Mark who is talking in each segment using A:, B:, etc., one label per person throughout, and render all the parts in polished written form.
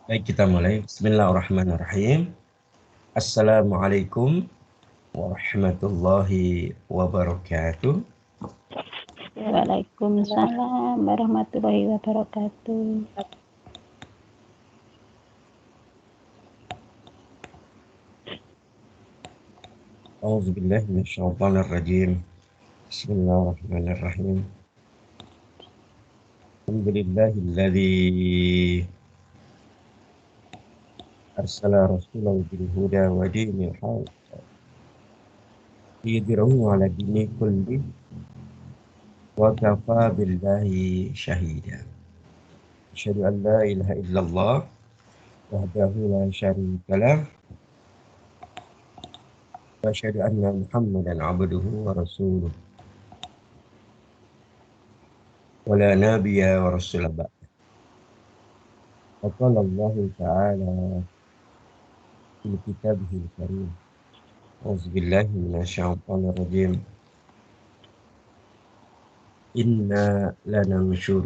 A: Baik, kita mulai. Bismillahirrahmanirrahim. Assalamualaikum warahmatullahi wabarakatuh.
B: Waalaikumsalam warahmatullahi wabarakatuh.
A: A'udzubillahi minasyaitonirrajim. Bismillahirrahmanirrahim. Alhamdulillahilladzi arsala rasulahu bil huda wa dinil haq liyudhhirahu 'ala dini kulli wa kafa billahi shahida. Asyhadu an la ilaha illallah wahdahu la syarika lah wa asyhadu anna Muhammadan 'abduhu wa rasuluh. ولا نبي ورسول بعد. وقال الله تعالى في كتابه الكريم أعوذ بالله من الشيطان الرجيم إنا لننشر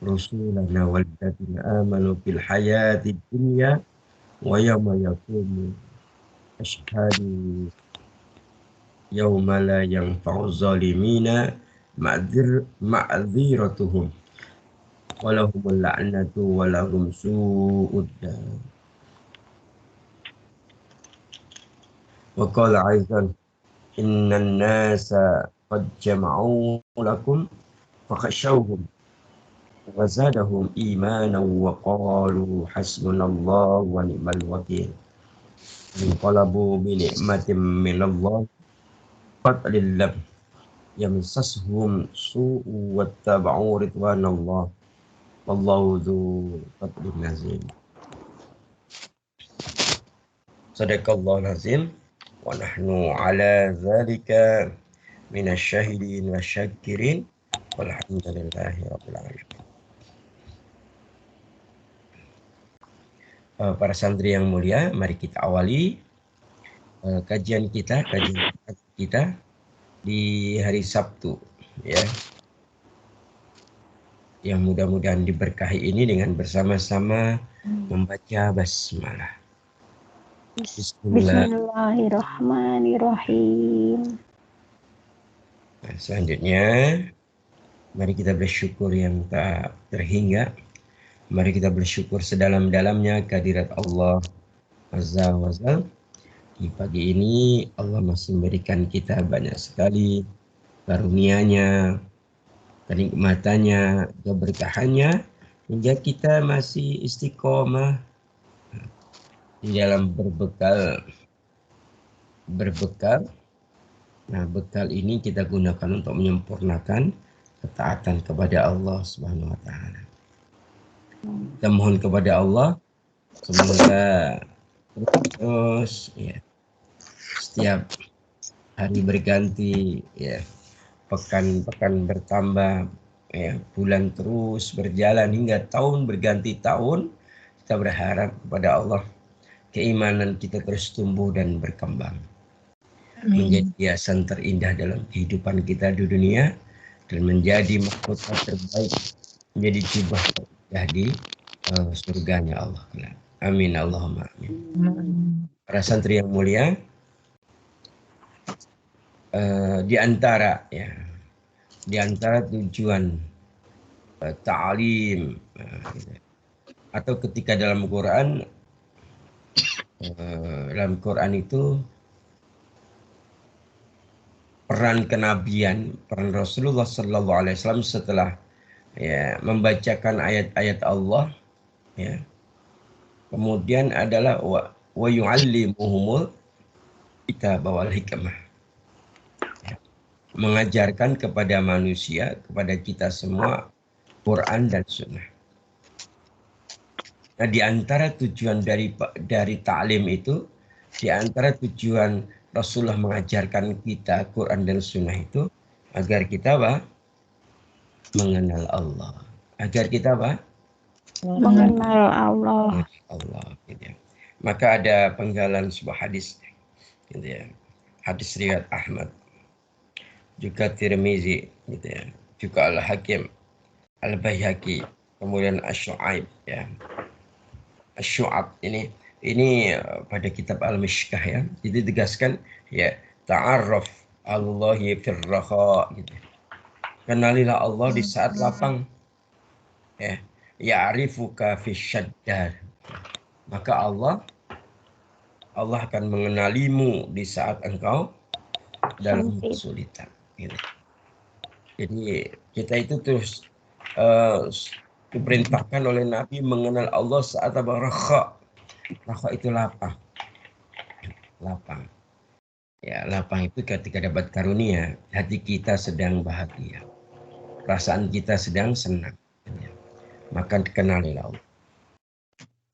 A: رسولنا والذين آمنوا في الحياة الدنيا ويوم يقوم أشهاد يوم لا ينفع الظالمين معذرتهم ولهم اللعنة ولهم سوء الدار. وقال أيضا إن الناس قد جمعوا لكم فخشوهم وزادهم إيمانا وقالوا حسبنا الله ونعم الوكيل انقلبوا بنعمة من الله فضل لم يمسسهم سوء واتبعوا رضوان الله والله ذو فضل عظيم. Sadaqallahul azim wa nahnu ala dzalika minasyahidin wasyakirin walhamdulillahi rabbil alamin. Para santri yang mulia, mari kita awali kajian kita di hari Sabtu, ya. Yang mudah-mudahan diberkahi ini dengan bersama-sama membaca basmalah.
B: Bismillahirrahmanirrahim.
A: Nah, selanjutnya mari kita bersyukur yang tak terhingga. Mari kita bersyukur sedalam-dalamnya kehadirat Allah Azza wa Jalla. Di pagi ini Allah masih memberikan kita banyak sekali karunia-Nya, kenikmatannya, keberkahannya, hingga kita masih istiqomah di dalam berbekal. Nah, bekal ini kita gunakan untuk menyempurnakan ketaatan kepada Allah Subhanahu wa taala. Kita mohon kepada Allah semoga terus, ya, setiap hari berganti, ya, pekan-pekan bertambah, ya, bulan terus berjalan hingga tahun berganti tahun. Kita berharap kepada Allah keimanan kita terus tumbuh dan berkembang. Menjadi hiasan terindah dalam kehidupan kita di dunia dan menjadi mahkota terbaik, menjadi jubah terindah di surganya Allah. Amin Allahumma amin. Para santri yang mulia, di antara tujuan ta'lim atau ketika dalam Quran itu peran kenabian, peran Rasulullah Sallallahu Alaihi Wasallam setelah, ya, membacakan ayat-ayat Allah, ya, kemudian adalah wa yu'allimuhumul kitab wal hikmah, ya, mengajarkan kepada manusia, kepada kita semua Quran dan Sunnah. Nah, di antara tujuan dari ta'lim itu, di antara tujuan Rasulullah mengajarkan kita Quran dan Sunnah itu agar kita mengenal Allah. Agar kita
B: mengenal Allah.
A: Gitu ya. Maka ada penggalan sebuah hadis, gitu ya. Hadis riwayat Ahmad, juga Tirmizi, gitu ya. Juga Al-Hakim, Al-Baihaqi, kemudian Asy-Syu'aib, ya. Asy-Syu'ab ini pada kitab Al-Mishkah ya. Jadi ditegaskan ya ta'arraf Allahi fir raha gitu. Kenalilah Allah di saat lapang. Ya, ya'rifuka fi syaddad. Maka Allah akan mengenalimu di saat engkau dalam kesulitan. Gitu. Jadi kita itu terus diperintahkan oleh Nabi mengenal Allah saat raha. Raha itu lapang. Lapang. Ya, lapang itu ketika dapat karunia, hati kita sedang bahagia. Perasaan kita sedang senang. Ya. Maka kenalilah Allah.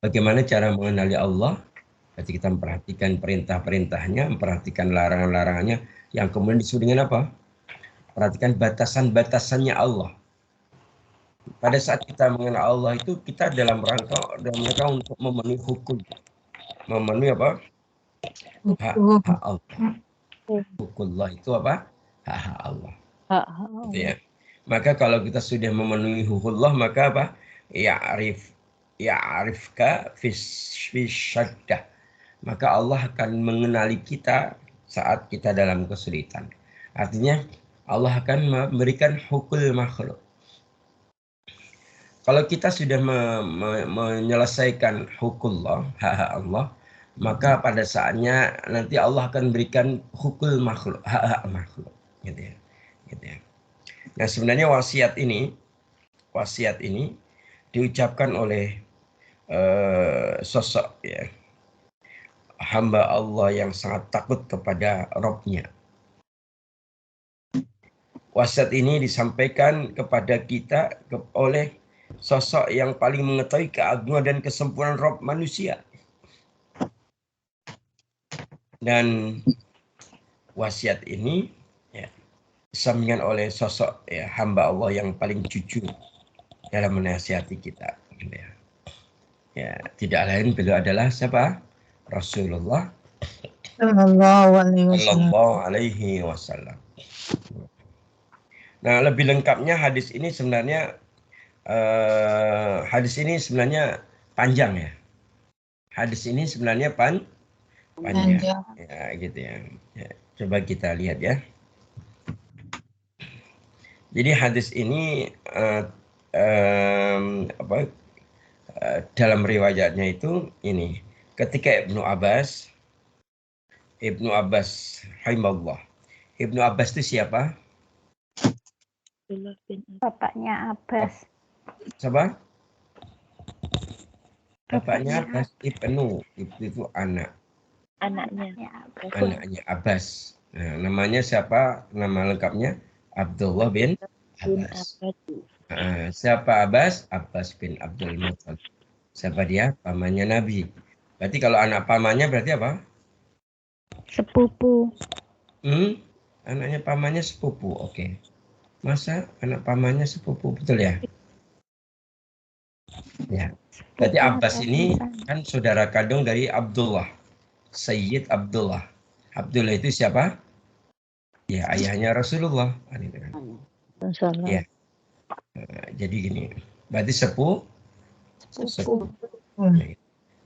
A: Bagaimana cara mengenali Allah? Berarti kita memperhatikan perintah-perintahnya, memperhatikan larangan-larangannya, yang kemudian disebut dengan apa? Perhatikan batasan-batasannya Allah. Pada saat kita mengenal Allah itu kita dalam rangka untuk memenuhi hukum. Memenuhi apa? Hak Allah. Hukumullah itu apa? Hak Allah. Gitu ya. Maka kalau kita sudah memenuhi hukumullah, maka apa? Ya'rifka fi syaddah. Maka Allah akan mengenali kita saat kita dalam kesulitan. Artinya Allah akan memberikan hukul makhluk. Kalau kita sudah menyelesaikan hukumullah, hak Allah, maka pada saatnya nanti Allah akan berikan hukul makhluk, hak makhluk. Gitu ya. Gitu ya. Nah sebenarnya wasiat ini diucapkan oleh sosok ya, hamba Allah yang sangat takut kepada Rabb-Nya. Wasiat ini disampaikan kepada kita oleh sosok yang paling mengetahui keagungan dan kesempurnaan Rabb manusia. Dan wasiat ini ya, disampaikan oleh sosok ya, hamba Allah yang paling jujur dalam menasihati kita. Ya, tidak lain beliau adalah siapa? Rasulullah Sallallahu Alaihi Wasallam. Nah, lebih lengkapnya hadis ini sebenarnya panjang ya. Hadis ini sebenarnya panjang. Ya, gitu ya. Ya. Coba kita lihat ya. Jadi hadis ini dalam riwayatnya itu ini ketika Ibnu Abbas rahimahullah. Ibnu Abbas itu siapa?
B: Bapaknya Abbas.
A: Siapa? Bapaknya Abbas. Ibnu itu anaknya Abbas. Nah, namanya siapa? Nama lengkapnya Abdullah bin Abbas. Siapa Abbas? Abbas bin Abdul Muttalib. Siapa dia? Pamannya Nabi. Berarti kalau anak pamannya berarti apa?
B: Sepupu.
A: Anaknya pamannya sepupu. Oke. Masa anak pamannya sepupu, betul ya? Ya. Berarti Abbas ini kan saudara kandung dari Abdullah. Sayyid Abdullah. Abdullah itu siapa? Ya, ayahnya Rasulullah. Ya. Jadi gini. Berarti sepupu.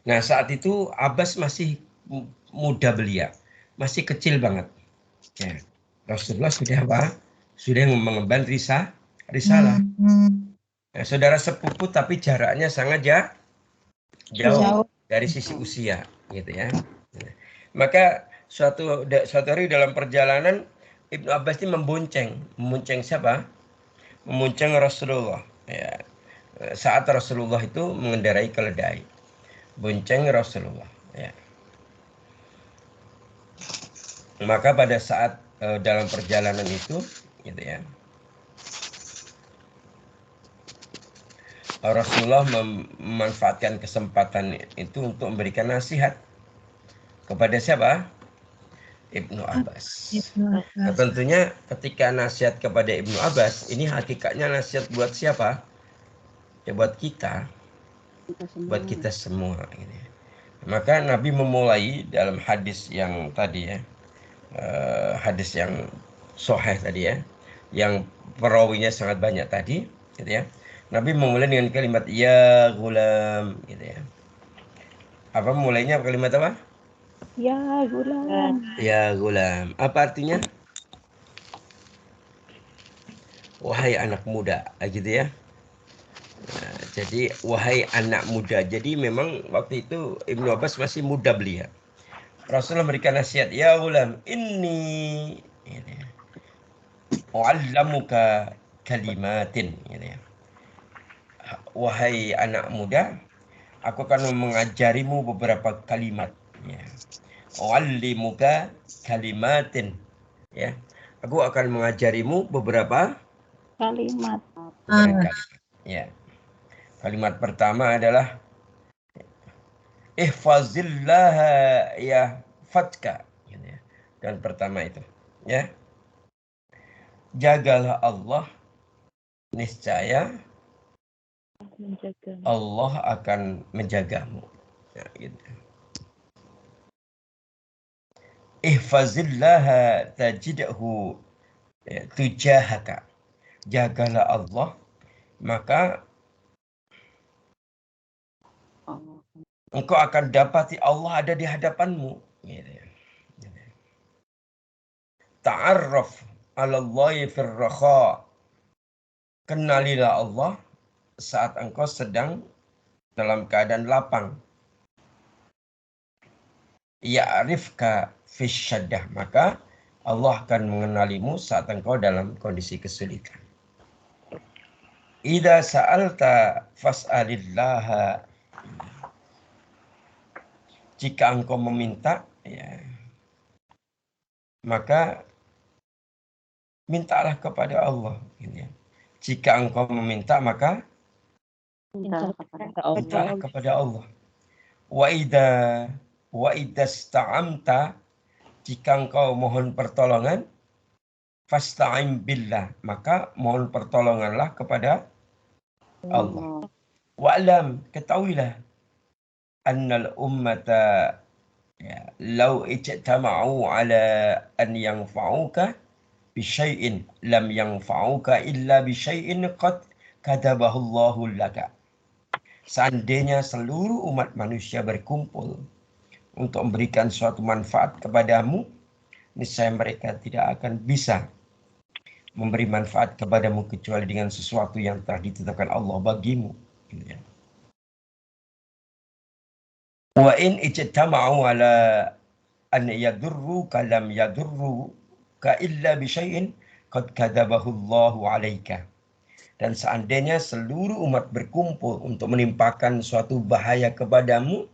A: Nah, saat itu Abbas masih muda belia. Masih kecil banget. Ya. Rasulullah sudah apa? Sudah mengemban risalah. Nah, saudara sepupu tapi jaraknya sangat jauh dari sisi usia, gitu ya. Maka suatu hari dalam perjalanan Ibnu Abbas ini membonceng siapa? Membonceng Rasulullah. Ya. Saat Rasulullah itu mengendarai keledai, bonceng Rasulullah. Ya. Maka pada saat dalam perjalanan itu, gitu ya, Rasulullah memanfaatkan kesempatan itu untuk memberikan nasihat kepada siapa? Ibnu Abbas. Nah, tentunya ketika nasihat kepada Ibnu Abbas, ini hakikatnya nasihat buat siapa? Ya buat kita semua. Gitu ya. Maka Nabi memulai dalam hadis yang tadi ya, hadis yang sahih tadi ya, yang perawinya sangat banyak tadi, gitu ya. Nabi memulai dengan kalimat ya gulam, gitu ya. Apa mulainya kalimat apa?
B: Ya gulam.
A: Ya gulam. Apa artinya? Wahai anak muda, gitu ya. Nah, jadi wahai anak muda. Jadi memang waktu itu Ibnu Abbas masih muda beliau. Rasulullah memberikan nasihat, ya gulam, ini u'allamuka kalimatin, gitu ya. Wahai anak muda, aku akan mengajarimu beberapa kalimat. Ya. U'allimuka kalimatin. Ya. Aku akan mengajarimu beberapa
B: Kalimat.
A: kalimat. Ya. Kalimat pertama adalah ihfazillaha ya fatka. Gitu ya. Dan pertama itu, ya. Jagalah Allah, niscaya Allah akan menjagamu. Ya, gitu. Ihfazillaha tajidhu ya, tujahaka. Jagalah Allah, maka engkau akan dapati Allah ada di hadapanmu. Gitu ya. Ta'arraf 'ala Allahi fir rakha. Kenalilah Allah saat engkau sedang dalam keadaan lapang. Ya'rifka fis syaddah, maka Allah akan mengenalimu saat engkau dalam kondisi kesulitan. Idza sa'alta fas'alillaha. Jika engkau meminta, ya, maka mintalah kepada Allah. Gitu ya. Jika engkau meminta, maka mintalah kepada Allah. Wa idza sta'amta, jika engkau mohon pertolongan, fasta'in billah, maka mohon pertolonganlah kepada Allah. Wa'lam, ketahuilah, annal ummata ya, law ijtama'u ala an yanfa'uka bisyai'in lam yanfa'uka illa bisyai'in qad katabahu Allahu laka. Seandainya seluruh umat manusia berkumpul untuk memberikan suatu manfaat kepadamu, niscaya mereka tidak akan bisa memberi manfaat kepadamu kecuali dengan sesuatu yang telah ditetapkan Allah bagimu. Wa in ijtama'u ala an yadurruka lam yadurruka illa bisyai'in qad katabahu Allahu 'alaika. Dan seandainya seluruh umat berkumpul untuk menimpakan suatu bahaya kepadamu,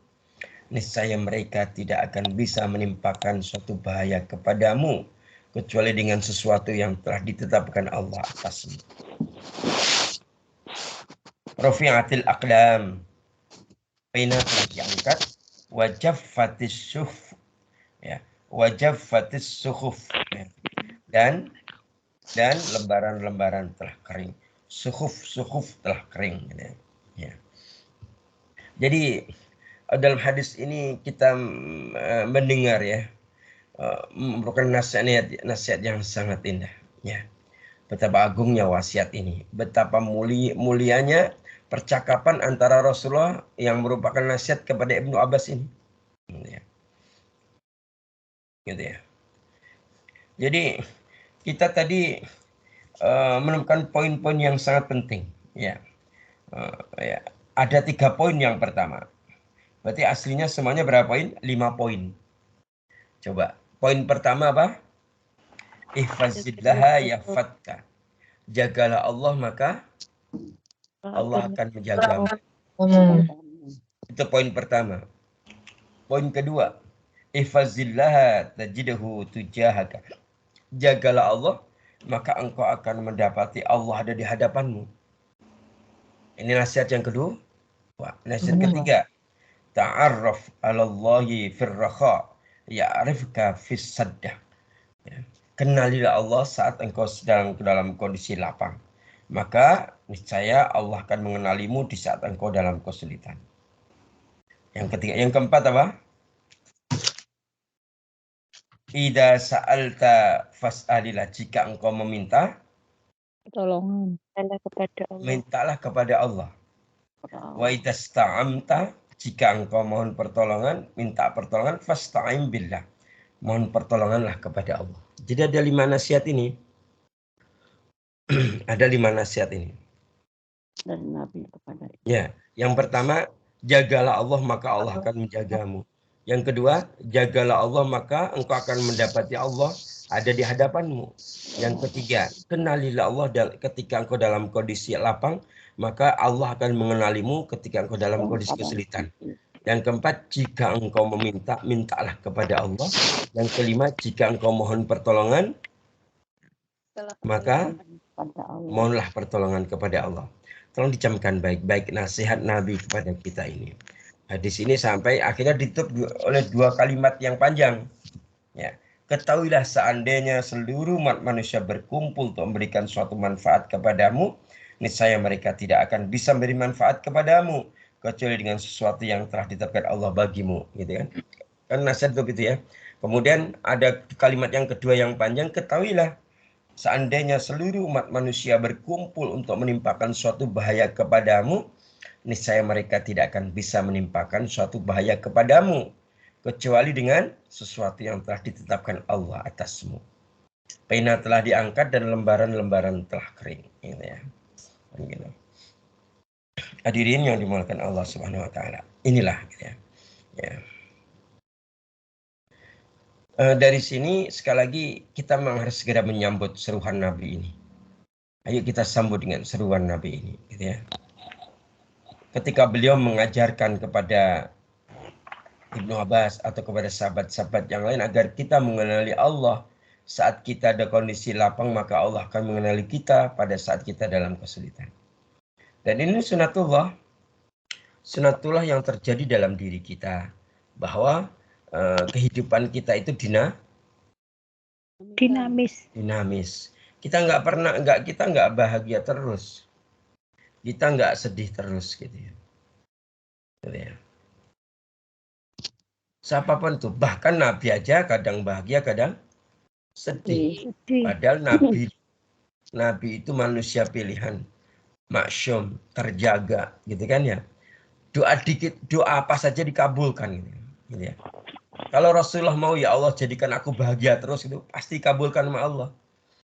A: niscaya mereka tidak akan bisa menimpakan suatu bahaya kepadamu kecuali dengan sesuatu yang telah ditetapkan Allah atasmu. Rafi'atil aqlam, pena telah diangkat, wajaffatis suhuf, ya, wajaffatis suhuf, ya. dan lembaran-lembaran telah kering. Suhuf telah kering. Ya. Jadi dalam hadis ini kita mendengar, ya, merupakan nasihat yang sangat indah. Ya. Betapa agungnya wasiat ini. Betapa mulianya percakapan antara Rasulullah yang merupakan nasihat kepada Ibnu Abbas ini. Ya. Gitu ya. Jadi kita tadi menemukan poin-poin yang sangat penting. Ya. Ya. Ada 3 poin yang pertama. Berarti aslinya semuanya berapa poin? 5 poin. Coba. Poin pertama apa? Ihfazillaha yahfadka. Jagalah Allah, maka Allah akan menjagamu. Itu poin pertama. Poin kedua, ihfazillaha tajidhu tujahaka. Jagalah Allah, maka engkau akan mendapati Allah ada di hadapanmu. Ini nasihat yang kedua. Nasihat ketiga, ta'arraf 'ala Allahi fir rakha ya'rifka fis saddah. Kenalilah Allah saat engkau sedang dalam kondisi lapang, maka niscaya Allah akan mengenalimu di saat engkau dalam kesulitan. Yang ketiga, yang keempat apa? Idza sa'alta fas'alillah, jika engkau meminta,
B: Pertolongan kepada Allah.
A: mintalah kepada Allah. Wa idza sta'amta, jika engkau mohon pertolongan, minta pertolongan, fasta'in billah. Mohon pertolonganlah kepada Allah. Jadi ada 5 nasihat ini. Ada 5 nasihat ini.
B: Dari Nabi kepada
A: Ya, yang pertama, jagalah Allah maka Allah akan menjagamu. Yang kedua, jagalah Allah maka engkau akan mendapati Allah ada di hadapanmu. Yang ketiga, kenalilah Allah ketika engkau dalam kondisi lapang, maka Allah akan mengenalimu ketika engkau dalam kondisi kesulitan. Yang keempat, jika engkau meminta, mintalah kepada Allah. Yang kelima, jika engkau mohon pertolongan, maka mohonlah pertolongan kepada Allah. Tolong dicamkan baik-baik nasihat Nabi kepada kita ini. Hadis ini sampai akhirnya ditutup oleh 2 kalimat yang panjang. Ya, ketahuilah seandainya seluruh umat manusia berkumpul untuk memberikan suatu manfaat kepadamu, niscaya mereka tidak akan bisa memberi manfaat kepadamu kecuali dengan sesuatu yang telah ditetapkan Allah bagimu, gitu kan? Kan nasihat begitu ya. Kemudian ada kalimat yang kedua yang panjang, ketahuilah seandainya seluruh umat manusia berkumpul untuk menimpakan suatu bahaya kepadamu, niscaya mereka tidak akan bisa menimpakan suatu bahaya kepadamu kecuali dengan sesuatu yang telah ditetapkan Allah atasmu. Pena telah diangkat dan lembaran-lembaran telah kering, gitu ya. Gitu. Hadirin yang dimuliakan Allah Subhanahu wa taala. Inilah gitu ya. Ya. Dari sini sekali lagi kita memang harus segera menyambut seruan Nabi ini. Ayo kita sambut dengan seruan Nabi ini, gitu ya. Ketika beliau mengajarkan kepada Ibnu Abbas atau kepada sahabat-sahabat yang lain agar kita mengenali Allah saat kita ada kondisi lapang, maka Allah akan mengenali kita pada saat kita dalam kesulitan. Dan ini sunatullah yang terjadi dalam diri kita, bahwa kehidupan kita itu dinamis. Kita nggak bahagia terus, kita nggak sedih terus, gitu ya. Gitu ya. Siapapun tuh, bahkan Nabi aja kadang bahagia, kadang sedih. Padahal Nabi itu manusia pilihan, maksum, terjaga, gitu kan ya. Doa dikit, doa apa saja dikabulkan, gitu ya. Kalau Rasulullah mau, ya Allah jadikan aku bahagia terus, itu pasti kabulkan sama Allah.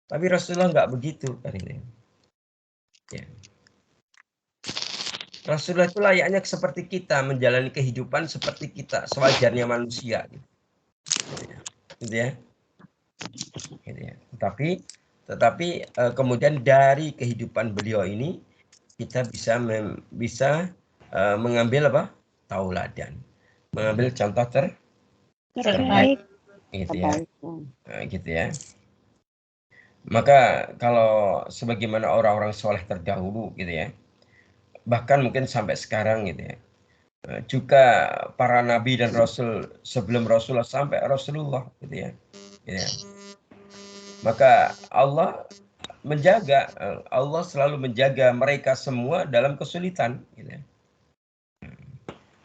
A: Tapi Rasulullah nggak begitu, kan ini. Ya. Rasulullah itu layaknya seperti kita, menjalani kehidupan seperti kita, sewajarnya manusia, gitu ya. Gitu ya. Tetapi kemudian dari kehidupan beliau ini kita bisa mengambil apa? Tauladan, mengambil contoh terbaik, gitu ya. Gitu ya. Maka kalau sebagaimana orang-orang soleh terdahulu, gitu ya, bahkan mungkin sampai sekarang, gitu ya, juga para nabi dan rasul sebelum Rasulullah sampai Rasulullah, gitu ya. Gitu ya. Maka Allah selalu menjaga mereka semua dalam kesulitan, gitu ya.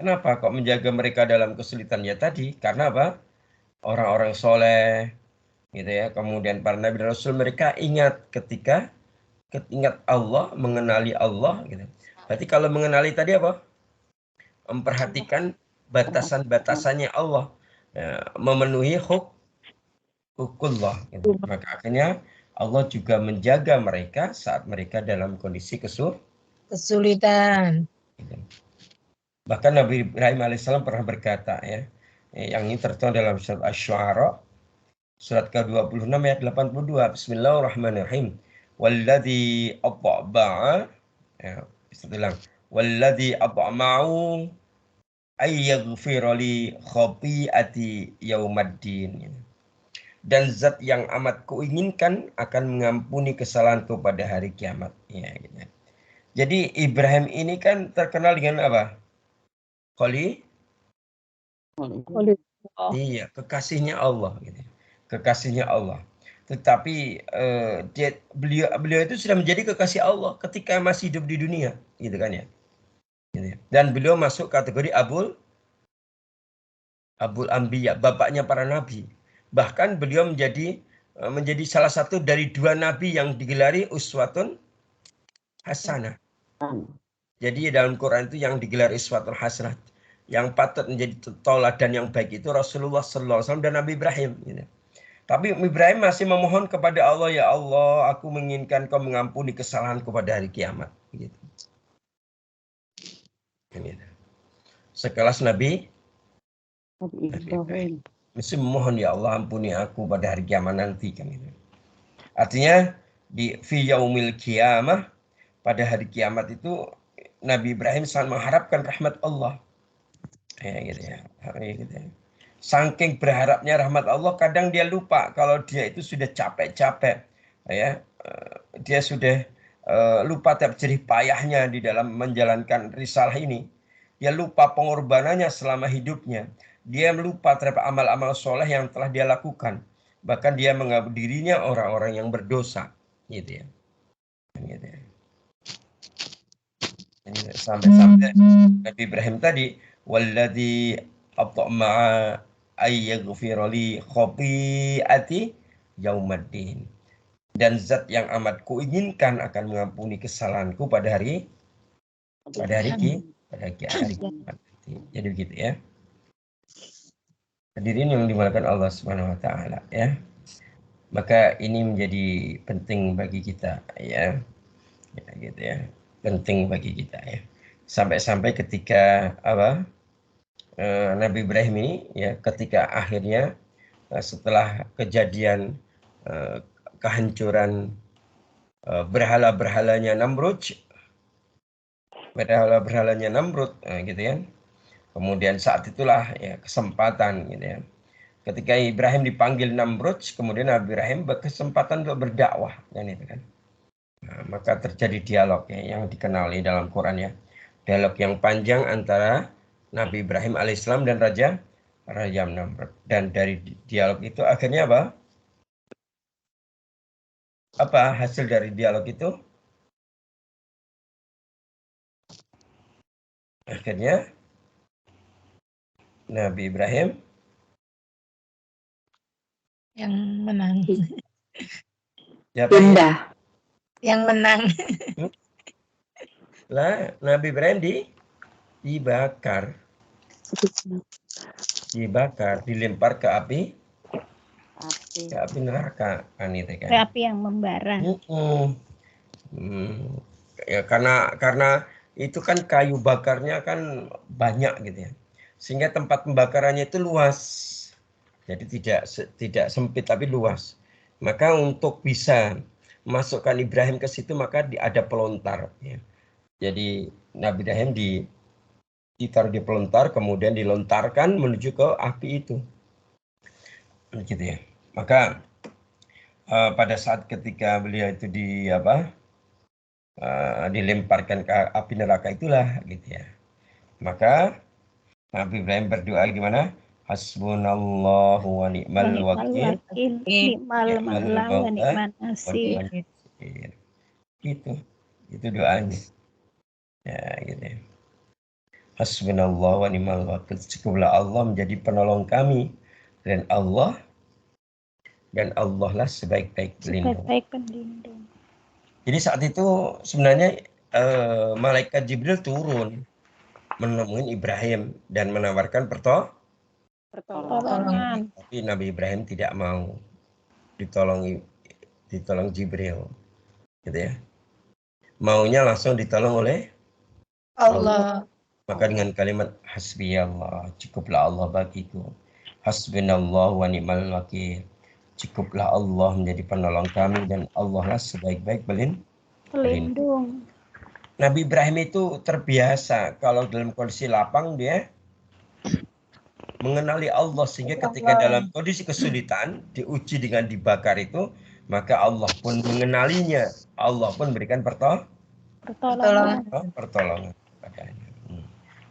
A: Kenapa kok menjaga mereka dalam kesulitan? Ya tadi, karena apa? Orang-orang soleh, gitu ya. Kemudian para nabi dan rasul, mereka ingat Allah, mengenali Allah, gitu. Berarti kalau mengenali tadi apa? Memperhatikan batasan-batasannya Allah, ya, memenuhi hukumullah, gitu. Maka akhirnya Allah juga menjaga mereka saat mereka dalam kondisi kesulitan. Gitu. Bahkan Nabi Ibrahim alaihissalam pernah berkata, ya, yang ini tertuang dalam surat Asy-Syu'ara, surat ke-26 ayat 82. Bismillahirrahmanirrahim. Walladzi atba'a, ya, istilah. Walladzi atma'u ayyaghfira li khati'ati yaumaddin. Dan zat yang amat kuinginkan akan mengampuni kesalahanku pada hari kiamat. Ya, gitu. Jadi Ibrahim ini kan terkenal dengan apa? Iya, kekasihnya Allah, gitu. Kekasihnya Allah. Tetapi beliau itu sudah menjadi kekasih Allah ketika masih hidup di dunia, gitu kan ya. Gitu. Dan beliau masuk kategori Abul Anbiya, bapaknya para nabi. Bahkan beliau menjadi salah satu dari 2 nabi yang digelari uswatun hasanah. Jadi dalam Quran itu yang digelar uswatun hasanah, yang patut menjadi tauladan yang baik itu Rasulullah SAW dan Nabi Ibrahim. Gitu. Tapi Ibrahim masih memohon kepada Allah, ya Allah, aku menginginkan kau mengampuni kesalahanku pada hari kiamat. Gitu. Gitu. Sekelas Nabi
B: Ibrahim.
A: mesti memohon, ya Allah ampuni aku pada hari kiamat nanti. Kan gitu. Artinya di fi yaumil kiamah, pada hari kiamat itu Nabi Ibrahim sangat mengharapkan rahmat Allah. Ya, gitu ya. Gitu ya. Saking berharapnya rahmat Allah, kadang dia lupa kalau dia itu sudah capek-capek. Ya, dia sudah lupa tiap jerih payahnya di dalam menjalankan risalah ini. Dia lupa pengorbanannya selama hidupnya. Dia lupa terhadap amal-amal soleh yang telah dia lakukan. Bahkan dia menganggap dirinya orang-orang yang berdosa. Gitu ya. Gitu ya. Sampai-sampai Nabi Ibrahim tadi, walladzi atma'a ayyaghfira li khati'ati yaumaddin. Dan zat yang amat kuinginkan akan mengampuni kesalahanku pada hari kiamat. Jadi begitu ya. Hadirin yang dimuliakan Allah Subhanahu wa taala ya. Maka ini menjadi penting bagi kita ya. Ya gitu ya. Penting bagi kita ya. Sampai-sampai ketika Nabi Ibrahim ini ya, ketika akhirnya setelah kejadian kehancuran berhala-berhalanya Namrud, gitu ya. Kemudian saat itulah ya kesempatan gitu ya. Ketika Ibrahim dipanggil Namrud, kemudian Nabi Ibrahim berkesempatan untuk berdakwah kan itu kan. Nah, maka terjadi dialog ya, yang dikenali dalam Quran ya. Dialog yang panjang antara Nabi Ibrahim alaihissalam dan Raja Namrud. Dan dari dialog itu akhirnya apa? Apa hasil dari dialog itu? Akhirnya Nabi Ibrahim
C: yang menang.
A: Siapa ya?
C: Yang menang.
A: Lah, Nabi Ibrahim dibakar, dilempar ke api neraka kan itu kan.
C: Ke api yang membara.
A: Ya karena itu kan kayu bakarnya kan banyak gitu ya, sehingga tempat pembakarannya itu luas, jadi tidak sempit tapi luas. Maka untuk bisa masukkan Ibrahim ke situ maka ada pelontar ya. Jadi Nabi Ibrahim ditaruh di pelontar, kemudian dilontarkan menuju ke api itu gitu ya. Maka pada saat ketika beliau itu dilemparkan ke api neraka itulah gitu ya. Maka Nabi Ibrahim berdoa gimana? Hasbunallahu wa ni'mal wakil.
C: Ni'mal maula wa ni'man nasir.
A: Itu doanya. Ya gitu ya. Hasbunallahu wa ni'mal wakil. Cukuplah Allah menjadi penolong kami, dan Allah lah sebaik-baik pelindung. Jadi saat itu sebenarnya malaikat Jibril turun menemui Ibrahim dan menawarkan pertolongan. Tapi Nabi Ibrahim tidak mau ditolong Jibril, gitu ya. Maunya langsung ditolong oleh
C: Allah.
A: Maka dengan kalimat hasbiyallah, cukuplah Allah bagiku. Hasbunallahu wa ni'mal wakil. Cukuplah Allah menjadi penolong kami, dan Allah lah sebaik-baik pelindung. Nabi Ibrahim itu terbiasa kalau dalam kondisi lapang dia mengenali Allah, sehingga ketika dalam kondisi kesulitan diuji dengan dibakar itu, maka Allah pun mengenalinya. Allah pun memberikan pertolongan kepadanya.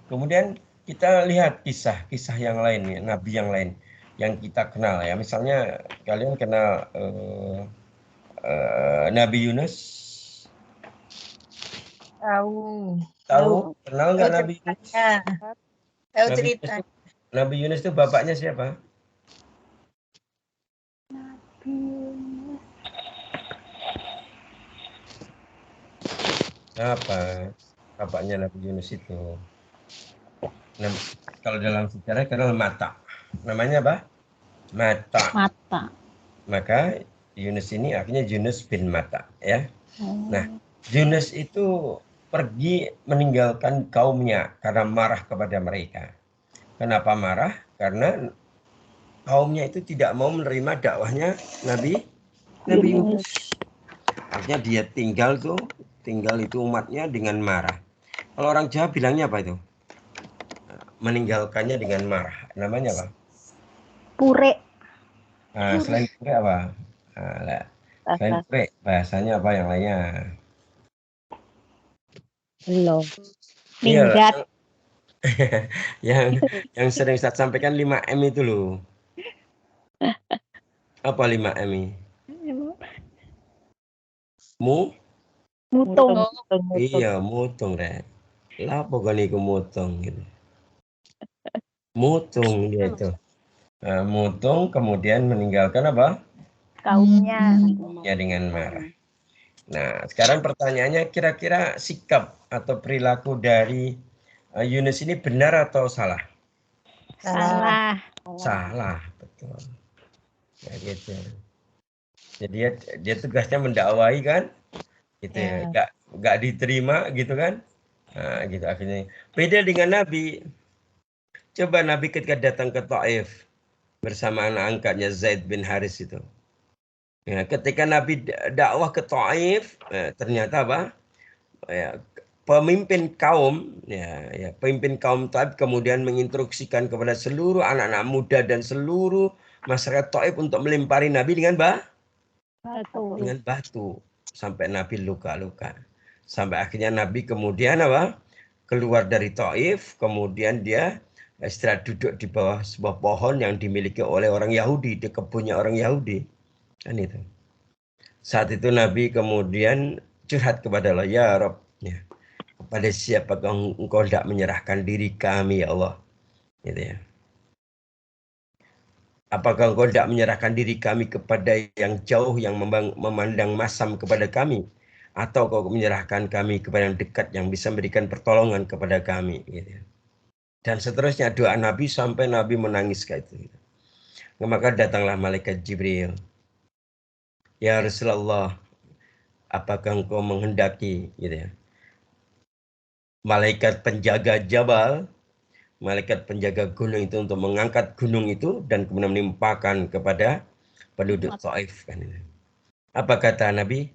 A: Kemudian kita lihat kisah-kisah yang lain, ya, nabi yang lain yang kita kenal ya. Misalnya kalian kenal Nabi Yunus? Tahu? Kenal nggak Nabi Yunus?
C: Tahu cerita.
A: Nabi Yunus itu bapaknya siapa? Apa bapaknya Nabi Yunus itu? Kalau dalam sejarah kenal mata. Namanya apa? Mata.
C: Mata.
A: Maka Yunus ini akhirnya Yunus bin Mata, ya.
C: Oh.
A: Nah, Yunus itu pergi meninggalkan kaumnya karena marah kepada mereka. Kenapa marah? Karena kaumnya itu tidak mau menerima dakwahnya Nabi Yunus. Artinya dia tinggal itu umatnya dengan marah. Kalau orang Jawa bilangnya apa itu? Meninggalkannya dengan marah. Namanya apa?
C: Pure.
A: Selain pure apa? Selain pure, bahasanya apa yang lainnya?
B: Belum.
C: Minggat.
A: yang sering saya sampaikan 5M itu loh. Apa 5M ini?
C: Mutung.
A: Iya, mutung deh. Lapo kan iku mutung gitu. Mutung dia itu. Mutung kemudian meninggalkan apa?
C: Kaumnya.
A: Ya dengan marah. Nah, sekarang pertanyaannya kira-kira sikap atau perilaku dari Yunus ini benar atau salah?
C: Salah.
A: Salah, betul. Ya gitu. Jadi dia tugasnya mendakwai kan? Gitu ya. Nggak diterima gitu kan? Nah, gitu akhirnya. Beda dengan Nabi. Coba Nabi ketika datang ke Taif bersama anak angkatnya Zaid bin Haris itu. Ya, ketika Nabi dakwah ke Taif, ternyata apa? Ya, pemimpin kaum Taif kemudian menginstruksikan kepada seluruh anak-anak muda dan seluruh masyarakat Taif untuk melempari Nabi dengan batu sampai Nabi luka-luka. Sampai akhirnya Nabi kemudian apa? Keluar dari Taif, kemudian dia istirahat duduk di bawah sebuah pohon yang dimiliki oleh orang Yahudi, di kebunnya orang Yahudi. Kan itu. Saat itu Nabi kemudian curhat kepada Allah, ya Rabb, ya, kepada siapakah engkau tidak menyerahkan diri kami ya Allah, gitu ya. Apakah engkau tidak menyerahkan diri kami kepada yang jauh yang memandang masam kepada kami, atau kau menyerahkan kami kepada yang dekat yang bisa memberikan pertolongan kepada kami, gitu ya. Dan seterusnya doa Nabi sampai Nabi menangis kayak itu. Maka datanglah malaikat Jibril. Ya Rasulullah, apakah engkau menghendaki, gitu ya, malaikat penjaga jabal, malaikat penjaga gunung itu untuk mengangkat gunung itu dan kemudian menimpakan kepada penduduk Taif kan. Apa kata Nabi?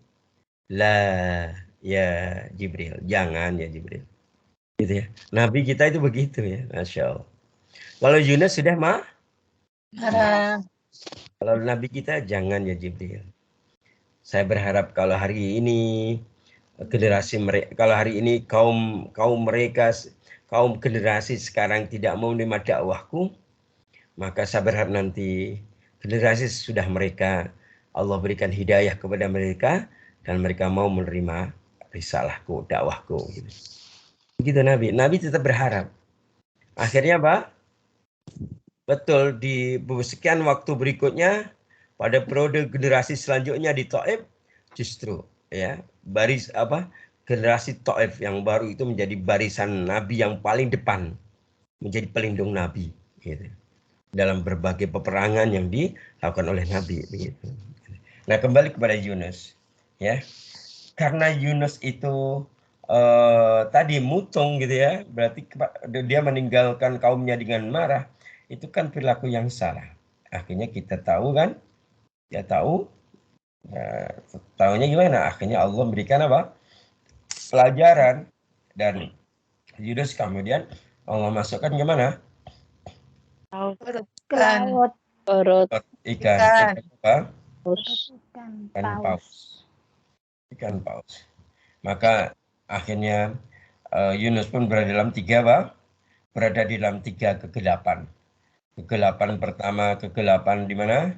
A: La ya Jibril, jangan ya Jibril. Gitu ya. Nabi kita itu begitu ya, Masya Allah. Kalau Yunus sudah kalau Nabi kita jangan ya Jibril. Saya berharap kalau hari ini generasi mereka, kalau hari ini kaum generasi sekarang tidak mau menerima dakwahku, maka saya berharap nanti generasi sudah mereka Allah berikan hidayah kepada mereka dan mereka mau menerima risalahku, dakwahku. Begitu Nabi. Nabi tetap berharap. Akhirnya Pak, betul di sekian waktu berikutnya pada periode generasi selanjutnya di Taif justru ya generasi Taif yang baru itu menjadi barisan Nabi yang paling depan, menjadi pelindung Nabi gitu, dalam berbagai peperangan yang dilakukan oleh Nabi begitu. Nah, kembali kepada Yunus ya. Karena Yunus itu tadi mutung gitu ya, berarti dia meninggalkan kaumnya dengan marah, itu kan perilaku yang salah. Akhirnya kita tahu kan, ya tahu. Nah, tahunya gimana? Akhirnya Allah memberikan apa? Pelajaran, dan Yunus kemudian Allah masukkan gimana?
C: Ke laut.
A: Ikan apa? Ikan paus. Maka akhirnya Yunus pun berada dalam kegelapan. Kegelapan pertama, kegelapan di mana?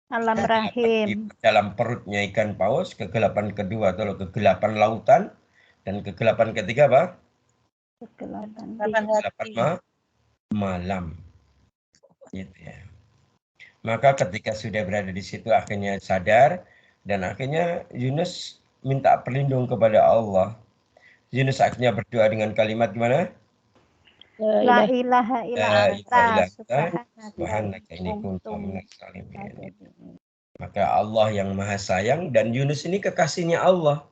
C: Alam rahim.
A: Dalam perutnya ikan paus. Kegelapan kedua adalah kegelapan lautan. Dan kegelapan ketiga apa? Kegelapan malam. Gitu ya. Maka ketika sudah berada di situ akhirnya sadar. Dan akhirnya Yunus minta perlindungan kepada Allah. Yunus akhirnya berdoa dengan kalimat gimana?
C: La ilaha illa
A: La ilaha
C: anta
A: illa anta
C: subhanaka
A: subhanaka inni kuntu
C: kuntum
A: minaz zalimin. Maka Allah yang Maha Sayang, dan Yunus ini kekasihnya Allah.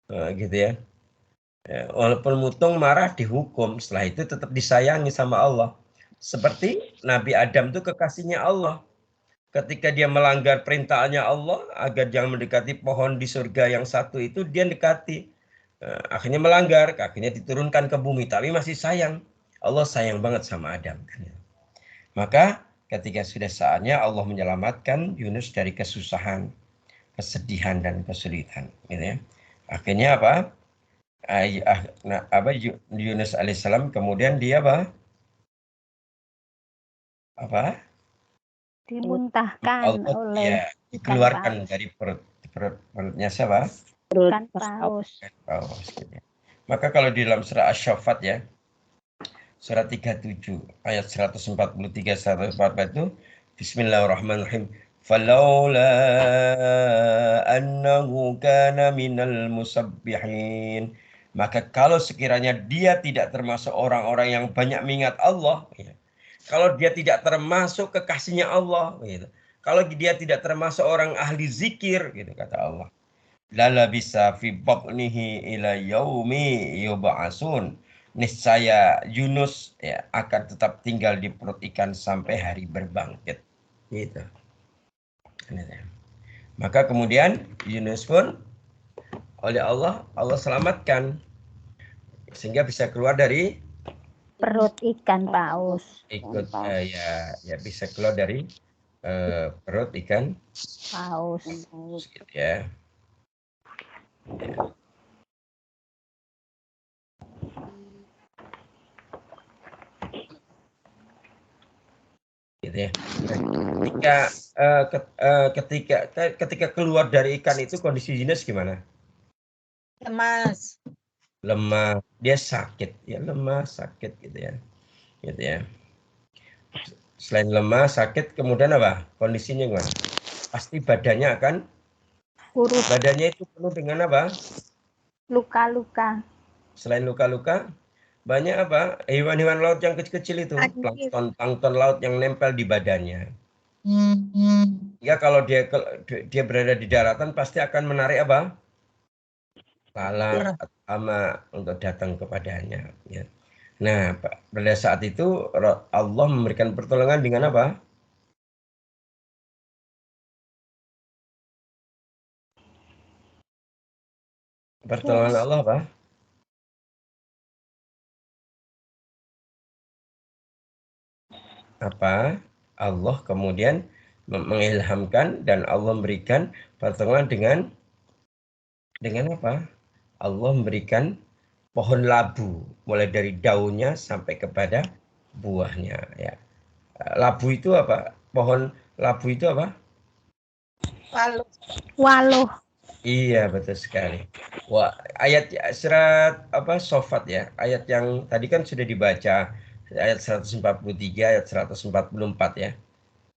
A: Gitu ya. Walaupun Mutung marah dihukum, setelah itu tetap disayangi sama Allah. Seperti Nabi Adam itu kekasihnya Allah. Ketika dia melanggar perintahnya Allah agar jangan mendekati pohon di surga yang satu itu, dia dekati. Akhirnya melanggar, akhirnya diturunkan ke bumi, tapi masih sayang. Allah sayang banget sama Adam. Maka ketika sudah saatnya Allah menyelamatkan Yunus dari kesusahan, kesedihan dan kesulitan. Gitu ya. Akhirnya apa? Yunus alaihissalam kemudian dia apa?
C: Dimuntahkan
A: Allah
C: oleh
A: dikeluarkan dari perutnya siapa?
C: ikan paus.
A: Gitu ya. Maka kalau di dalam surah Asy-Syaffat ya, surat 37 ayat 143 144 itu Bismillahirrahmanirrahim. Falaula annahu kana minal musabbihin. Maka kalau sekiranya dia tidak termasuk orang-orang yang banyak mengingat Allah, ya. Kalau dia tidak termasuk kekasihnya Allah, gitu. Kalau dia tidak termasuk orang ahli zikir, gitu kata Allah. Lala bisa fi batnihi ila yaumi yub'atsun. Niscaya Yunus ya akan tetap tinggal di perut ikan sampai hari berbangkit. Gitu. Maka kemudian Yunus pun oleh Allah selamatkan sehingga bisa keluar dari
C: Perut ikan paus.
A: Ya bisa keluar dari perut ikan
C: Paus.
A: gitu ya. Gitu ya. Ketika keluar dari ikan itu kondisi Yunus gimana? Lemah, dia sakit ya, lemah sakit gitu ya. Gitu ya. Selain lemah sakit kemudian apa? Kondisinya gimana? Pasti badannya akan
C: kurus.
A: Badannya itu penuh dengan apa?
C: Luka-luka.
A: Selain luka-luka, banyak apa? Hewan-hewan laut yang kecil-kecil itu, plankton laut yang nempel di badannya. Ya kalau dia berada di daratan pasti akan menarik apa? Lalat sama untuk datang kepadanya. Ya. Nah, pada saat itu Allah memberikan pertolongan dengan apa? Pertolongan Allah apa? Apa? Allah kemudian mengilhamkan dan Allah memberikan pertolongan dengan apa? Allah memberikan pohon labu mulai dari daunnya sampai kepada buahnya ya. Labu itu apa? Pohon labu itu apa?
C: Waluh.
A: Iya, betul sekali. Wah, ayat surat apa Sofat ya. Ayat yang tadi kan sudah dibaca ayat 143, ayat 144 ya.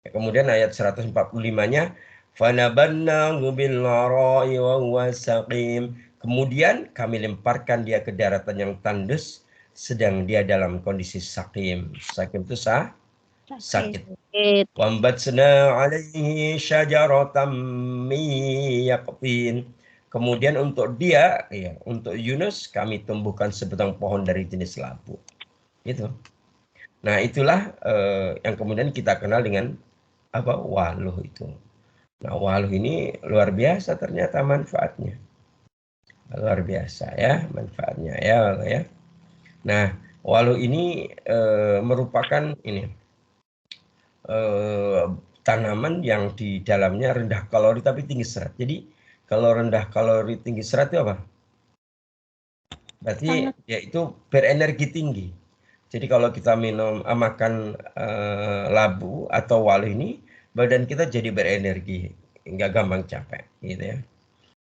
A: Kemudian ayat 145-nya fanabannahu bil ara'i wa huwa saqim. Kemudian kami lemparkan dia ke daratan yang tandus sedang dia dalam kondisi sakim. Sakim itu sakit. Wambatsna 'alaihi syajaratan min yaqtin. Kemudian untuk dia untuk Yunus kami tumbuhkan sebatang pohon dari jenis labu. Gitu. Nah, itulah yang kemudian kita kenal dengan apa? Waluh itu. Nah, waluh ini luar biasa ternyata manfaatnya. Luar biasa ya manfaatnya ya. Nah, waluh ini merupakan tanaman yang di dalamnya rendah kalori tapi tinggi serat. Jadi kalau rendah kalori tinggi serat itu apa? Berarti dia itu berenergi tinggi. Jadi kalau kita makan labu atau waluh ini, badan kita jadi berenergi, nggak gampang capek, gitu ya.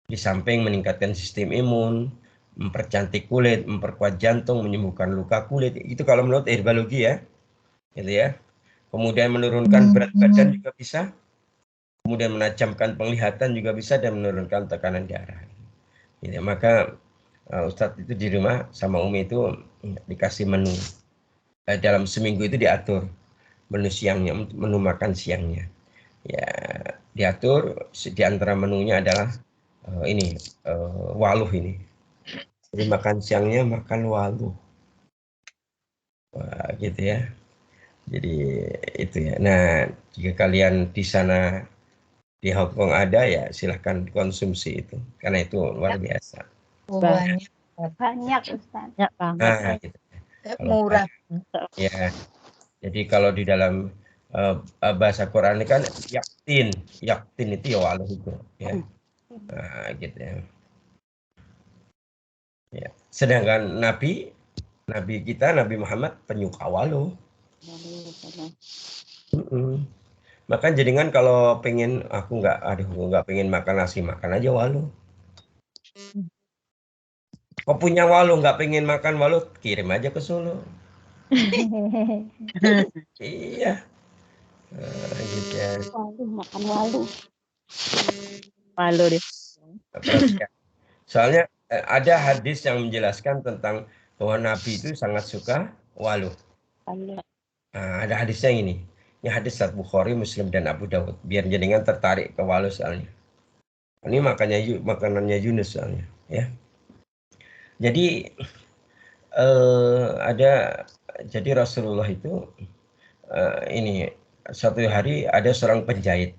A: Di samping meningkatkan sistem imun, mempercantik kulit, memperkuat jantung, menyembuhkan luka kulit. Itu kalau menurut herbologi ya, gitu ya. Kemudian menurunkan berat badan juga bisa. Kemudian menajamkan penglihatan juga bisa dan menurunkan tekanan darah. Gitu. Maka Ustadz itu di rumah sama Umi itu dikasih menu dalam seminggu itu diatur menu siangnya, menu makan siangnya. Ya, diatur di antara menunya adalah waluh ini. Jadi makan siangnya makan waluh. Wah, gitu ya. Jadi itu ya. Nah, jika kalian di sana di Hong Kong ada ya silahkan konsumsi itu karena itu luar biasa.
C: Banyak. Banyak Ustaz.
B: Banyak banget.
A: Nah, gitu.
C: Murah.
A: Ya. Jadi kalau di dalam bahasa Quran ini kan yaktin itu ya waluh itu ya. Nah, gitu ya. Ya. Sedangkan Nabi kita Nabi Muhammad penyuka waluh. Maka jadikan kalau pengen aku nggak pengen makan nasi, makan aja waluh. Kau punya waluh nggak pengen makan waluh, kirim aja ke Solo. Iya. Gitu ya.
B: Makan walu. Walu deh.
A: Soalnya ada hadis yang menjelaskan tentang bahwa Nabi itu sangat suka waluh. Nah, ada hadisnya ini. Ini hadis Sahih Bukhari, Muslim dan Abu Dawud. Biar jenengan tertarik ke waluh soalnya. Ini makanannya Yunus soalnya, ya. Jadi jadi Rasulullah itu ini satu hari ada seorang penjahit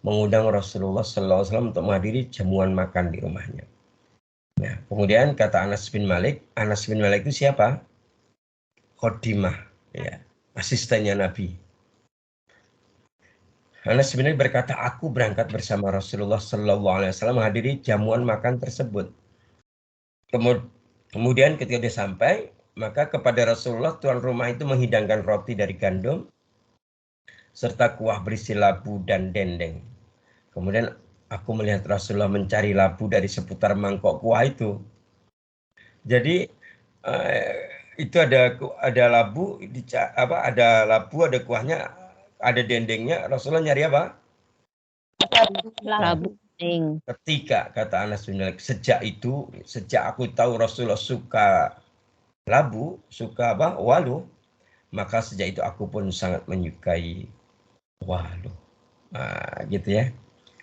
A: mengundang Rasulullah SAW untuk menghadiri jamuan makan di rumahnya. Nah, kemudian kata Anas bin Malik itu siapa? Khodimah, ya, asistennya Nabi. Anas bin Malik berkata, aku berangkat bersama Rasulullah SAW menghadiri jamuan makan tersebut. Kemudian ketika dia sampai, maka kepada Rasulullah tuan rumah itu menghidangkan roti dari gandum serta kuah berisi labu dan dendeng. Kemudian aku melihat Rasulullah mencari labu dari seputar mangkok kuah itu. Jadi itu ada labu, ada labu, ada kuahnya, ada dendengnya. Rasulullah nyari apa?
B: Labu.
A: Ketika kata Anas bin Malik, sejak aku tahu Rasulullah suka labu, suka waluh, maka sejak itu aku pun sangat menyukai waluh. Nah, gitu ya.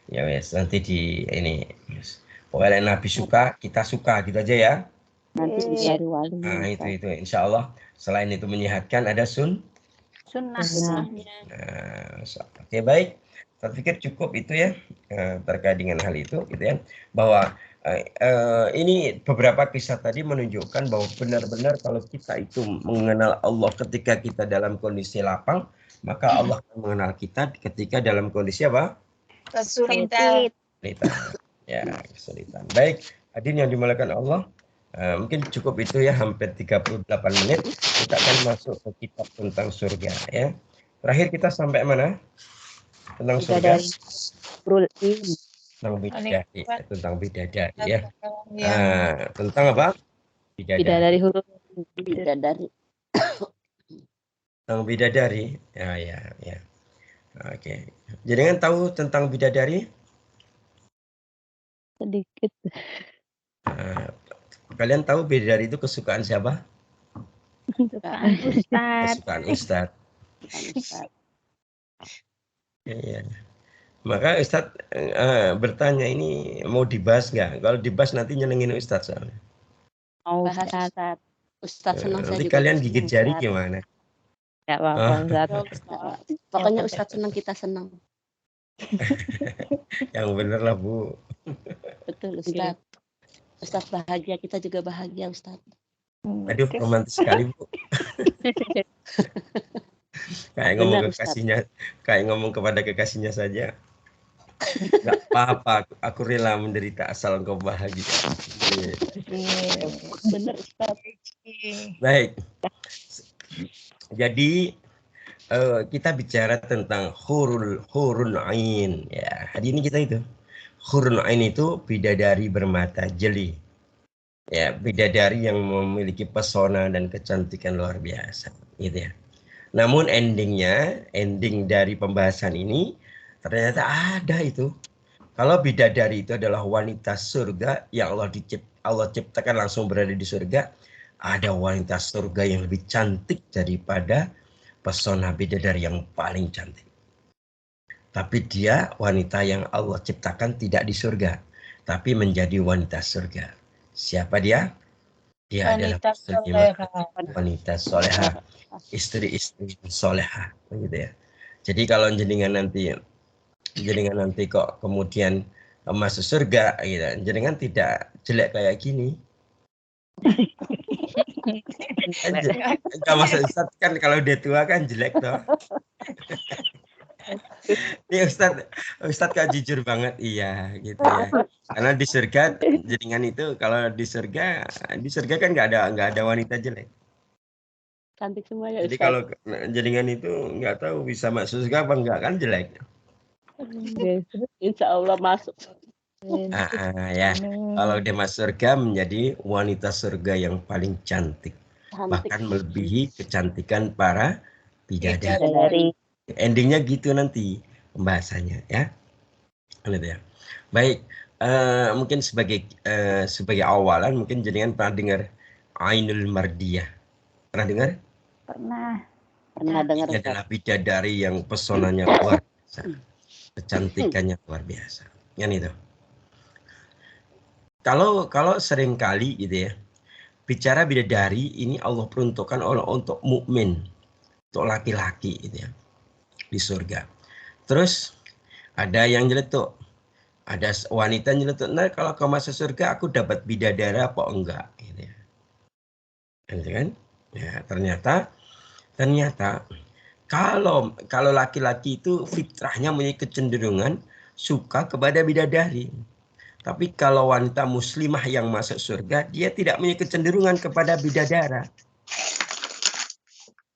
A: Ya wes, nanti ini pokoknya Nabi suka, kita suka, gitu aja ya.
B: Nanti dicari waluh.
A: Nah, itu insya Allah. Selain itu menyehatkan, ada
C: Sunnah.
A: Nah, oke, baik. Saya pikir cukup itu ya terkait dengan hal itu, gitu ya. Bahwa ini beberapa kisah tadi menunjukkan bahwa benar-benar kalau kita itu mengenal Allah ketika kita dalam kondisi lapang, maka Allah akan mengenal kita ketika dalam kondisi apa?
C: Kesulitan.
A: Ya, kesulitan. Baik, hadirin yang dimuliakan Allah, mungkin cukup itu ya, hampir 38 menit. Kita akan masuk ke kitab tentang surga ya. Terakhir kita sampai mana? Tentang surga. Tentang bidadari ya. Tentang apa?
B: Bidadari huruf.
A: Tentang bidadari. Ya. Oke. Jadi kan tahu tentang bidadari?
B: Sedikit.
A: Kalian tahu bidadari itu kesukaan siapa? Kesukaan Ustadz. Ya. Maka Ustadz bertanya, ini mau dibahas nggak? Kalau dibahas nanti nyenengin Ustadz soalnya.
B: Ustadz senang.
A: Nanti kalian gigit jari gimana?
B: Nggak apa-apa Ustadz.
D: Pokoknya Ustadz senang, kita senang.
A: Yang bener lah Bu.
D: Betul Ustadz. Ustadz bahagia, kita juga bahagia Ustadz.
A: Aduh, romantis sekali Bu. Kayak ngomong kepada kekasihnya saja. Gak apa-apa, aku rela menderita asal engkau bahagia.
D: Benar Ustadz.
A: Baik. Jadi kita bicara tentang hurun ain ya. Hari ini kita itu hurun ain itu bidadari bermata jeli. Ya, bidadari yang memiliki pesona dan kecantikan luar biasa, gitu ya. Namun ending dari pembahasan ini ternyata ada itu. Kalau bidadari itu adalah wanita surga yang Allah ciptakan langsung berada di surga, ada wanita surga yang lebih cantik daripada pesona bidadari yang paling cantik. Tapi dia wanita yang Allah ciptakan tidak di surga, tapi menjadi wanita surga. Siapa dia? Dia adalah wanita soleha, istri-istri soleha, begitu ya. Jadi kalau jenengan nanti kok kemudian masuk surga, gitu, jenengan tidak jelek kayak gini. Kalau masuk Ustaz kan kalau dia tua kan jelek toh. Ini Ustadz kok jujur banget, iya gitu ya. Karena di surga jenengan itu kalau di surga kan nggak ada wanita jelek.
D: Cantik semua ya
A: Jadi
D: Ustaz.
A: kalau jenengan itu nggak tahu bisa masuk surga apa enggak kan jelek.
D: Insya Allah masuk.
A: Ya, kalau dia masuk surga menjadi wanita surga yang paling cantik. Bahkan melebihi kecantikan para bidadari. Endingnya gitu nanti pembahasannya ya. Gitu ya. Baik, mungkin sebagai awalan mungkin jenengan pernah dengar Ainul Mardiyah. Pernah dengar?
D: Pernah dengar
A: Ini adalah bidadari yang pesonanya luar biasa. Kecantikannya luar biasa. Yang itu. Kalau sering kali gitu ya, bicara bidadari ini Allah peruntukkan untuk mukmin, untuk laki-laki gitu ya, di surga. Terus ada yang nyeletuk, ada wanita nyeletuk, nah kalau kau masuk surga aku dapat bidadari apa enggak? Gitu ya. Kan? Ya, ternyata kalau laki-laki itu fitrahnya punya kecenderungan suka kepada bidadari. Tapi kalau wanita muslimah yang masuk surga, dia tidak punya kecenderungan kepada bidadara.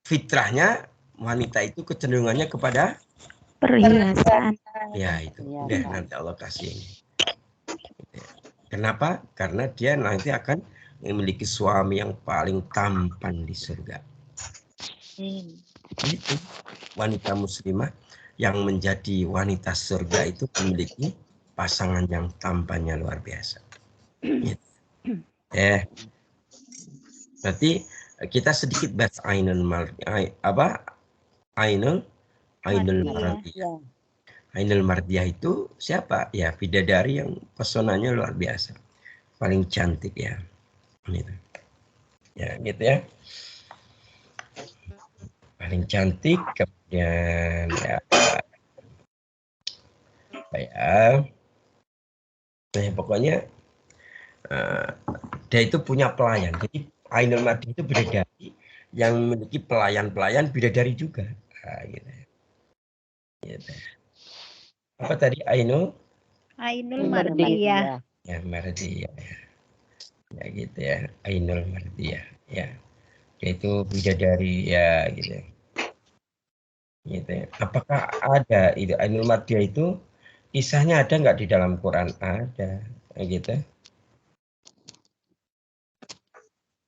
A: Fitrahnya wanita itu kecenderungannya kepada
C: Perhiasan.
A: ya itu. Udah nanti Allah kasih ini. Kenapa? Karena dia nanti akan memiliki suami yang paling tampan di surga. Itu wanita muslimah yang menjadi wanita surga itu memiliki pasangan yang tampannya luar biasa. Gitu. Berarti kita sedikit bahas Ainul Mardiyah. Ainul Mardiyah itu siapa? Ya bidadari yang pesonanya luar biasa, paling cantik ya. Gitu. Ya gitu ya. Paling cantik, kemudian ya pokoknya dia itu punya pelayan. Jadi Ainul Mardiyah itu bidadari yang memiliki pelayan-pelayan bidadari juga. Nah, gitu. Gitu. Apa tadi Ainul
C: Mardiyah.
A: Ya Mardiyah. Ya gitu ya, Ainul Mardiyah. Ya. Yaitu bidadari ya gitu. Gitu ya. Apakah ada itu Ainul Mardiyah itu kisahnya ada nggak di dalam Quran? Ada. Gitu.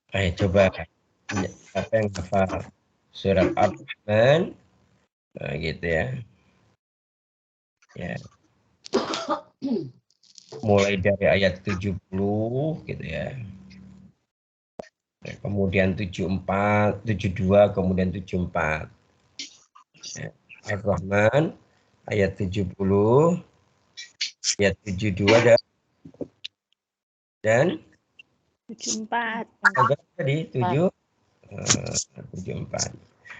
A: Ayo coba apa yang hafal surat Ar-Rahman, nah, gitu ya. Ya. Mulai dari ayat 70 gitu ya. Kemudian 74, 72, kemudian 74. Ya. Ar-Rahman ayat 70, ayat 72 dan
C: 74.
A: tadi 74.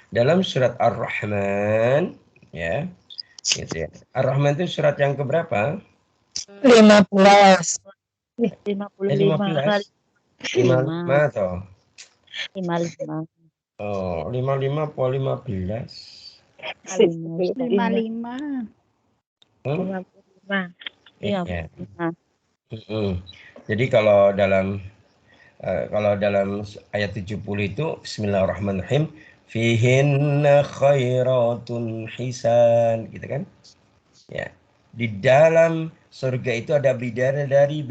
A: Dalam surat Ar-Rahman ya. Gitu ya. Ar-Rahman itu surat yang keberapa?
B: 15.
A: 55 atau
B: 55.
A: oh 55 atau 15?
C: 55.
B: 55.
A: Iya. Jadi kalau dalam ayat 70 itu Bismillahirrahmanirrahim fihinna khairatun hisan gitu kan ya. Di dalam surga itu ada bidadari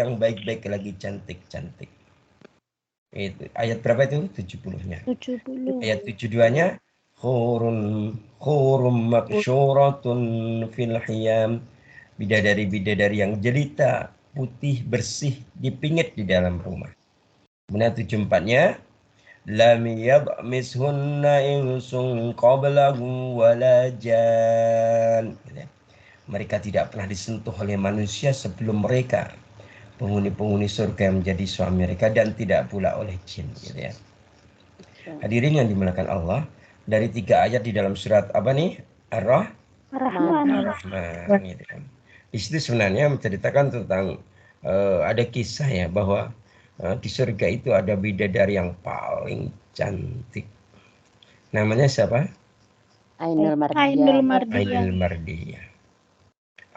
A: yang baik-baik lagi cantik-cantik. Itu ayat berapa itu? 70-nya.
C: 70.
A: Ayat 72-nya khurum maksyuratun fil hiyam. Bidadari yang jelita, putih, bersih, dipingit di dalam rumah. Kemudian 74-nya lam yadmishunna insun qablahum wala jan. Mereka tidak pernah disentuh oleh manusia sebelum mereka. Penghuni-penghuni surga yang menjadi suami mereka dan tidak pula oleh jin, gitu ya. Hadirin yang dimuliakan Allah, dari 3 ayat di dalam surat apa nih?
C: Rahman.
A: Ar-Rahman, gitu kan. Di situ sebenarnya menceritakan tentang ada kisah ya bahwa di surga itu ada bidadari yang paling cantik. Namanya siapa?
D: Ainul
C: Ainul
D: Mardian.
A: Ainul
C: Mardian.
A: Mardian.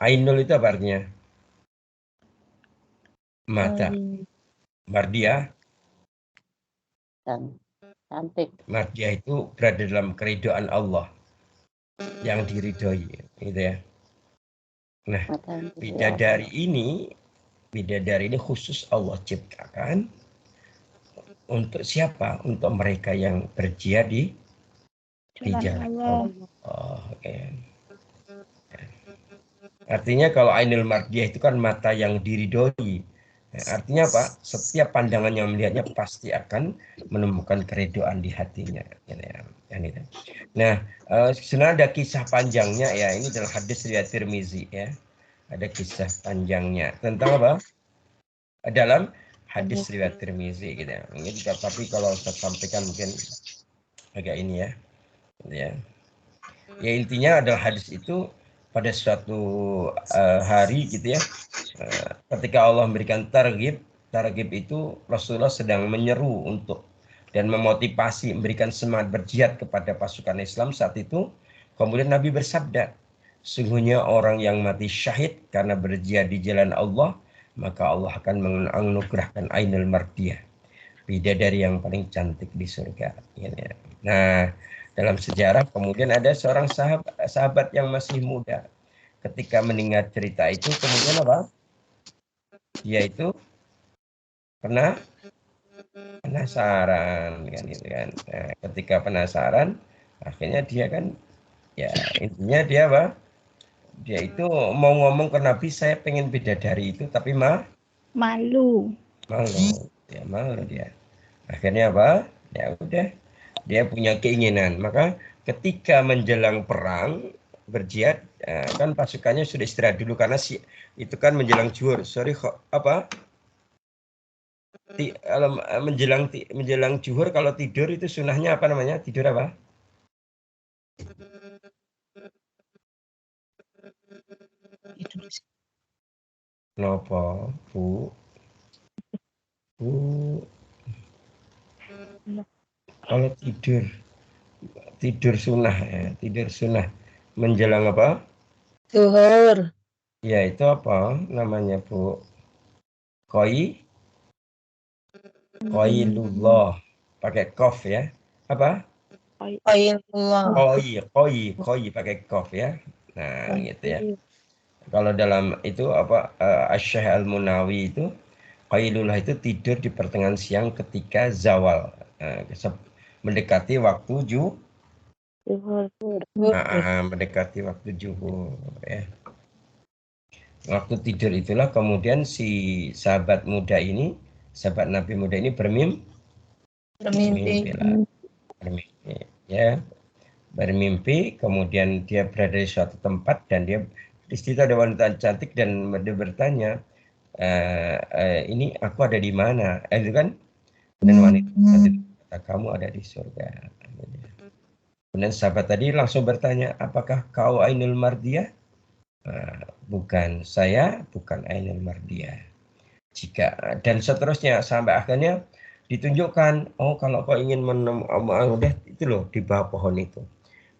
A: Ainul itu apa artinya? Mata. Mardia.
D: Dan cantik.
A: Mardia itu berada dalam keridhaan Allah yang diridhoi, gitu ya. Nah, bidadari ini khusus Allah ciptakan untuk siapa? Untuk mereka yang berjihad di jalan Allah. Oh, okay. Artinya kalau Ainul Mardiah itu kan mata yang diridhoi. Nah, artinya apa? Setiap pandangan yang melihatnya pasti akan menemukan keridhaan di hatinya. Nah, sebenarnya ada kisah panjangnya ya. Ini adalah hadis riwayat Tirmizi ya. Ada kisah panjangnya tentang apa? Dalam hadis riwayat Tirmizi gitu ya. Ini juga, tapi kalau saya sampaikan mungkin agak ini ya. Ya intinya adalah hadis itu pada suatu hari gitu ya. Ketika Allah memberikan targhib itu Rasulullah sedang menyeru untuk dan memotivasi, memberikan semangat berjihad kepada pasukan Islam saat itu. Kemudian Nabi bersabda, sungguhnya orang yang mati syahid karena berjihad di jalan Allah, maka Allah akan menganugerahkan Ainul Mardiah, bidadari yang paling cantik di surga. Nah, dalam sejarah kemudian ada seorang sahabat yang masih muda. Ketika mendengar cerita itu, kemudian apa? Dia itu penasaran kan gitu kan. Nah, ketika penasaran, akhirnya dia kan ya intinya dia apa? Dia itu mau ngomong ke Nabi, saya pengen bidadari itu, tapi malu. Ya malu dia. Akhirnya apa? Ya udah, dia punya keinginan. Maka ketika menjelang perang berjihad, kan pasukannya sudah istirahat dulu karena itu kan menjelang zuhur. Menjelang zuhur kalau tidur itu sunahnya apa namanya? Tidur apa? Nopo, Bu. Kalau tidur sunnah ya, tidur sunnah menjelang apa?
B: Zuhur.
A: Ya itu apa namanya Bu? Qailullah, pakai qaf ya. Apa?
B: Qailullah.
A: Qoi pakai qaf ya. Nah, gitu ya. Kalau dalam itu apa Asy-Syaikh Al-Munawi itu qailullah itu tidur di pertengahan siang ketika zawal. Mendekati waktu mendekati waktu zuhur ya. Waktu tidur itulah kemudian si sahabat Nabi muda ini bermimpi ya, bermimpi, kemudian dia berada di suatu tempat dan dia di situ ada wanita cantik dan dia bertanya, ini aku ada di mana? Itu kan, dan wanita cantik kata, kamu ada di surga. Kemudian sahabat tadi langsung bertanya, apakah kau Ainul Mardiah? Bukan, saya bukan Ainul Mardiah. Dan seterusnya sampai akhirnya ditunjukkan, oh kalau kau ingin udah itu loh di bawah pohon itu.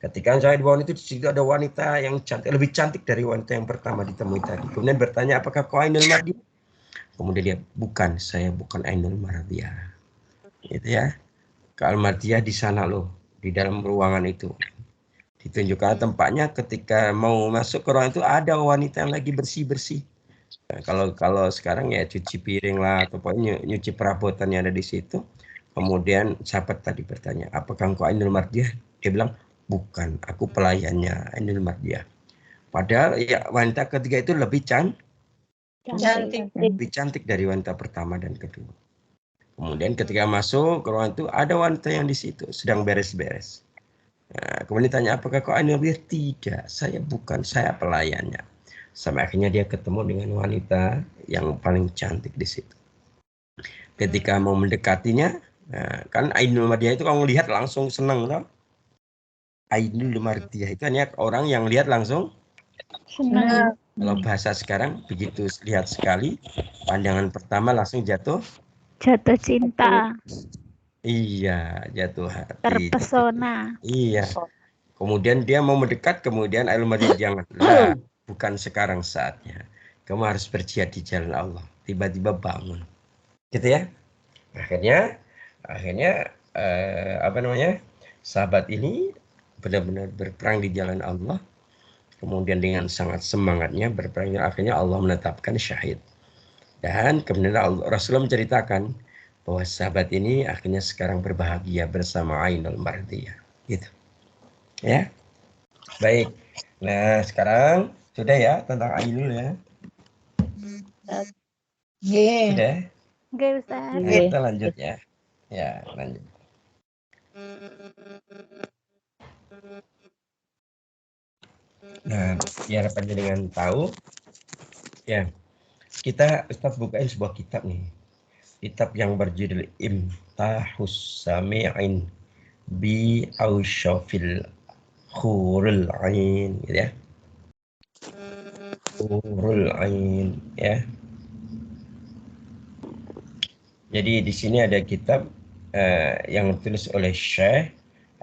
A: Ketika saya di bawah itu, di situ ada wanita yang cantik, lebih cantik dari wanita yang pertama ditemui tadi. Kemudian bertanya, apakah kau Ainul Mardiah? Kemudian dia, bukan, saya bukan Ainul Mardiah. Gitu ya. Ke Al-Mardiah di sana loh, di dalam ruangan itu. Ditunjukkan tempatnya ketika mau masuk ke ruangan itu ada wanita yang lagi bersih-bersih. Nah, kalau sekarang ya cuci piring lah atau pokoknya nyuci perabotan yang ada di situ. Kemudian sahabat tadi bertanya, apakah engkau Ainul Mardiah? Dia bilang, bukan, aku pelayannya Ainul Mardiah. Padahal ya wanita ketiga itu lebih cantik dari wanita pertama dan kedua. Kemudian ketika masuk ke ruangan itu ada wanita yang di situ sedang beres-beres. Nah, kemudian ditanya, apakah kau Ainul Bir? Tidak, saya bukan, saya pelayannya. Sampai akhirnya dia ketemu dengan wanita yang paling cantik di situ. Ketika mau mendekatinya, nah, kan Ainul Mardiyah itu kalau lihat langsung senang, tau? Ainul Mardiyah itu hanya orang yang lihat langsung
C: Senang.
A: kalau bahasa sekarang begitu lihat sekali, pandangan pertama langsung jatuh
C: cinta.
A: Iya, jatuh hati.
C: Terpesona.
A: Iya. Kemudian dia mau mendekat, kemudian Ainul Mardiyah jangan. Lah, bukan sekarang saatnya. Kamu harus berjihad di jalan Allah. Tiba-tiba bangun. Gitu ya. Akhirnya sahabat ini benar-benar berperang di jalan Allah. Kemudian dengan sangat semangatnya berperang, akhirnya Allah menetapkan syahid. Dan kemudian Rasulullah menceritakan bahwa sahabat ini akhirnya sekarang berbahagia bersama Ainul Mardiyah. Gitu. Ya. Baik. Nah, sekarang sudah ya tentang Ainul ya. Sudah.
C: Oke, Ustaz.
A: Nah, kita lanjut ya. Ya, lanjut. Nah, biar panjenengan tahu ya. Kita Ustaz bukain sebuah kitab nih. Kitab yang berjudul Imtahus Sami'in bi Ausyafil Khurul Ain, gitu ya. Khurul Ain ya. Jadi di sini ada kitab yang ditulis oleh Syekh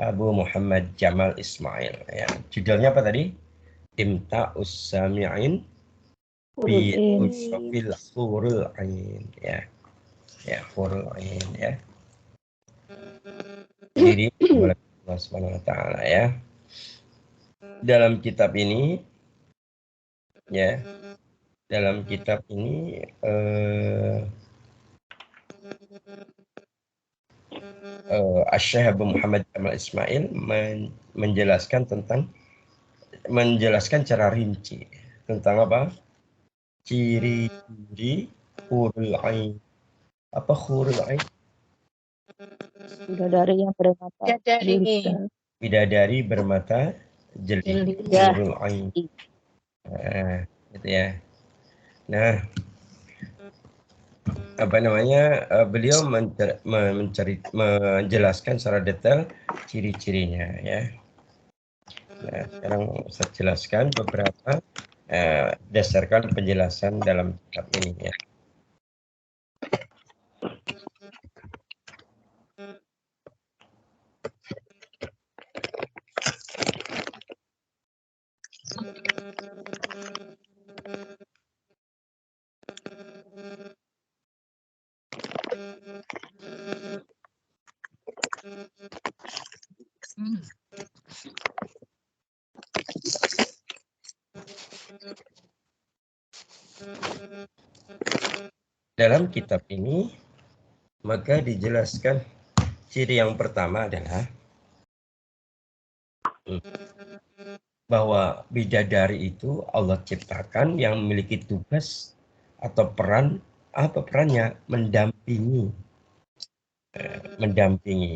A: Abu Muhammad Jamal Ismail ya. Judulnya apa tadi? Imta'us Sami'in bi Ausyafil Khurul Ain ya. Ya, Khurul Ain ya. Jadi oleh Allah Subhanahu wa taala ya. Dalam kitab ini ya, dalam kitab ini Syekh Abu Muhammad Jamal Ismail menjelaskan cara rinci tentang apa? Ciri-ciri hurul ain. Apa hurul ain?
D: Bidadari yang bermata
A: Bidadari bermata jeli. Hurul ain. Nah, gitu ya. Nah, beliau menjelaskan secara detail ciri-cirinya ya. Nah, sekarang saya jelaskan beberapa berdasarkan penjelasan dalam kitab ini ya. Dalam kitab ini maka dijelaskan ciri yang pertama adalah bahwa bidadari itu Allah ciptakan yang memiliki tugas atau peran, apa perannya? Mendampingi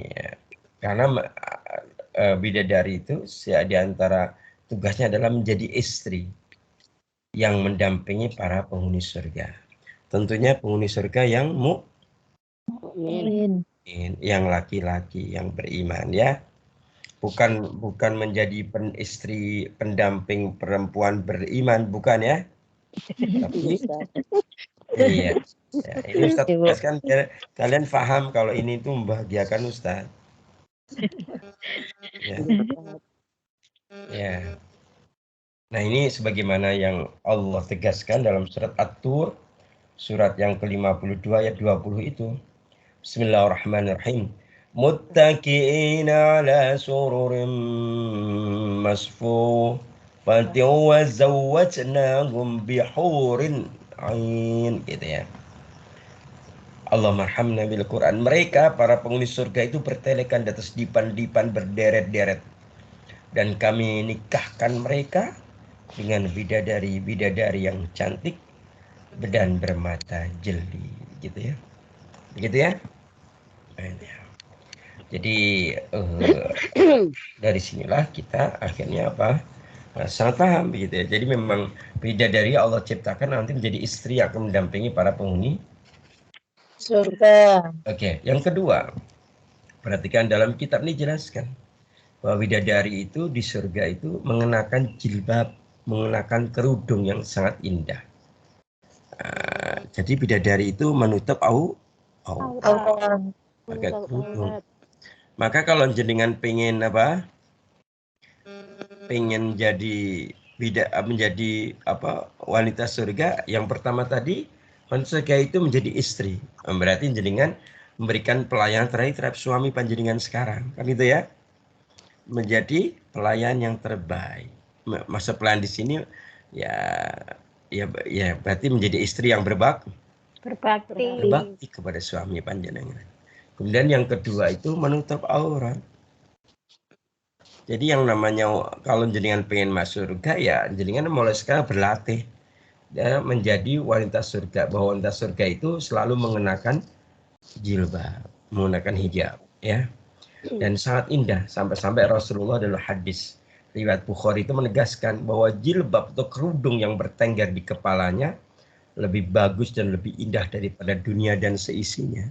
A: ya. Karena bidadari itu di antara tugasnya adalah menjadi istri yang mendampingi para penghuni surga. Tentunya penghuni surga yang mukmin, yang laki-laki yang beriman ya. Bukan menjadi istri pendamping perempuan beriman, bukan ya. Tapi iya. Ya, ini Ustaz kan kalian paham kalau ini itu membahagiakan Ustaz. Ya. Ya. Nah, ini sebagaimana yang Allah tegaskan dalam surat At-Tur, surat yang ke-52 ayat 20 itu. Bismillahirrahmanirrahim. Muttaqi'ina ala sururin masfufatin wa zawwajnahum bihurin ain, gitu ya. Allah marhamna bil Quran. Mereka para penghuni surga itu bertelekan di atas dipan-dipan berderet-deret. Dan kami nikahkan mereka dengan bidadari yang cantik dan bermata jeli, gitu ya. Begitu ya. Jadi dari sinilah kita akhirnya sangat paham begitu ya. Jadi memang bidadari Allah ciptakan nanti menjadi istri yang akan mendampingi para penghuni
B: surga.
A: Oke, yang kedua, perhatikan dalam kitab ini jelaskan bahwa bidadari itu di surga itu mengenakan jilbab, mengenakan kerudung yang sangat indah. Jadi bidadari itu menutup
B: Aurat.
A: pakai kerudung. Maka kalau jenengan pengen pengen menjadi wanita surga, yang pertama tadi wanita surga itu menjadi istri. Berarti jenengan memberikan pelayanan terhadap suami panjenengan sekarang, kan itu ya, menjadi pelayan yang terbaik. Masa pelayan di sini ya berarti menjadi istri yang berbakti kepada suami panjenengan. Kemudian yang kedua itu menutup aurat. Jadi yang namanya kalau jenengan pengen masuk surga ya jenengan mulai sekarang berlatih ya, menjadi wanita surga. Bahwa wanita surga itu selalu mengenakan jilbab, menggunakan hijab ya. Dan sangat indah sampai Rasulullah dalam hadis riwayat Bukhari itu menegaskan bahwa jilbab atau kerudung yang bertengger di kepalanya lebih bagus dan lebih indah daripada dunia dan seisinya.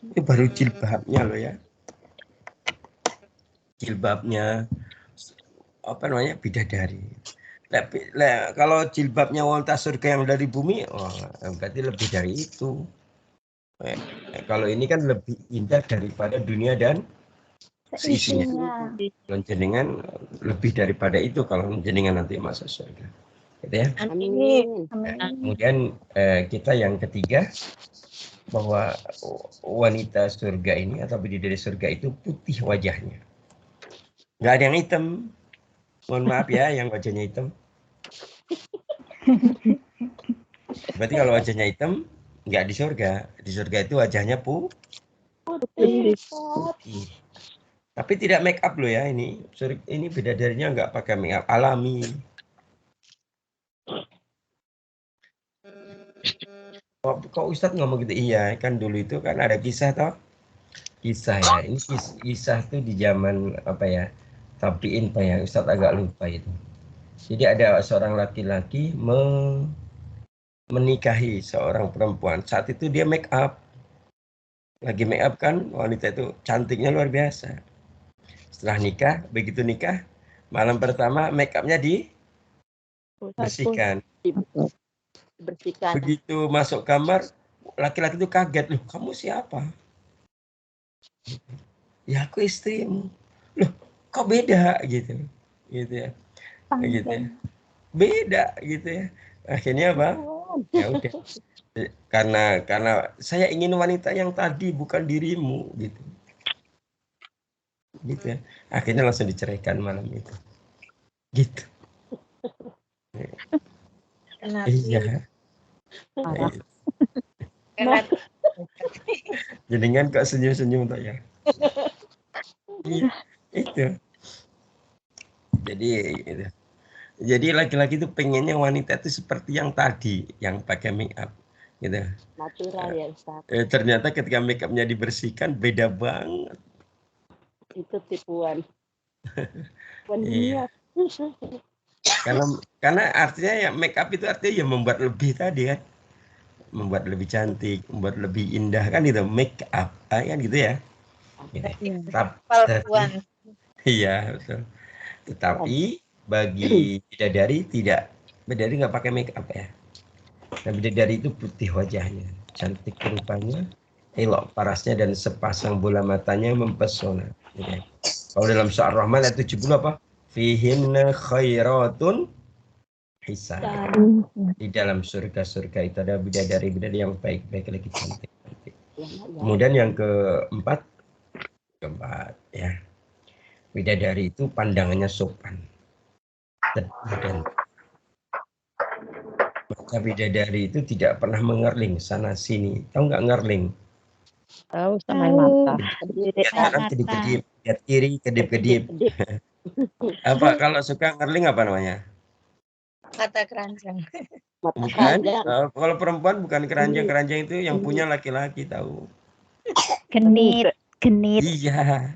A: Itu baru jilbabnya loh ya. Jilbabnya bidadari. Kalau jilbabnya wanita surga yang dari bumi, berarti lebih dari itu. Kalau ini kan lebih indah daripada dunia dan seisinya. Kalau jenengan lebih daripada itu kalau jenengan nanti masuk surga. Gitu ya.
B: Amin.
A: Kemudian kita yang ketiga bahwa wanita surga ini atau bidadari surga itu putih wajahnya. Nggak ada yang hitam. Mohon maaf ya yang wajahnya hitam. Berarti kalau wajahnya hitam, nggak di surga. Di surga itu wajahnya putih. Tapi tidak make up loh ya ini. Ini bidadarinya nggak pakai make up, alami. Kok Ustadz ngomong gitu? Iya, kan dulu itu kan ada kisah toh. Kisah ya. Ini kisah tuh di zaman tabiin ya. Ustadz agak lupa itu. Jadi ada seorang laki-laki menikahi seorang perempuan. Saat itu dia make up. Lagi make up kan, wanita itu cantiknya luar biasa. Setelah nikah, begitu nikah, malam pertama make upnya dibersihkan. Begitu masuk kamar, laki-laki itu kaget, loh kamu siapa? Ya aku istrimu. Loh kok beda gitu ya. Gitu ya. Beda gitu ya. Akhirnya ya udah. Karena saya ingin wanita yang tadi bukan dirimu gitu ya. Akhirnya langsung diceraikan malam itu gitu. Iya. Jenengan kok senyum-senyum tuh ya. Itu. Jadi laki-laki itu pengennya wanita itu seperti yang tadi, yang pakai make up gitu.
D: Natural ya Ustaz.
A: Ternyata ketika make upnya dibersihkan beda banget.
D: Itu tipuan.
A: Iya. Karena artinya ya make up itu artinya ya membuat lebih tadi kan. Membuat lebih cantik, membuat lebih indah kan itu make up kan gitu ya. Iya betul. Tetapi bagi bidadari bidadari nggak pakai make up ya. Nah, bidadari itu putih wajahnya, cantik rupanya, elok parasnya dan sepasang bola matanya mempesona. Ya. Kalau dalam surah Ar-Rahman ayat 70 Fihinna khairatun hisab. Di dalam surga-surga itu ada bidadari-bidadari yang baik-baik lagi cantik. Kemudian yang keempat ya. Bidadari itu pandangannya sopan. Dan maka bidadari itu tidak pernah mengerling sana sini. Tahu nggak ngerling?
C: Tahu sama mata.
A: Lihat kanan kedip-kedip, lihat kiri kedip-kedip. Apa kalau suka ngerling apa namanya?
B: Mata keranjang.
A: Bukan. Kalau perempuan bukan keranjang itu yang punya laki-laki tahu.
C: Genit. Genit.
A: Iya,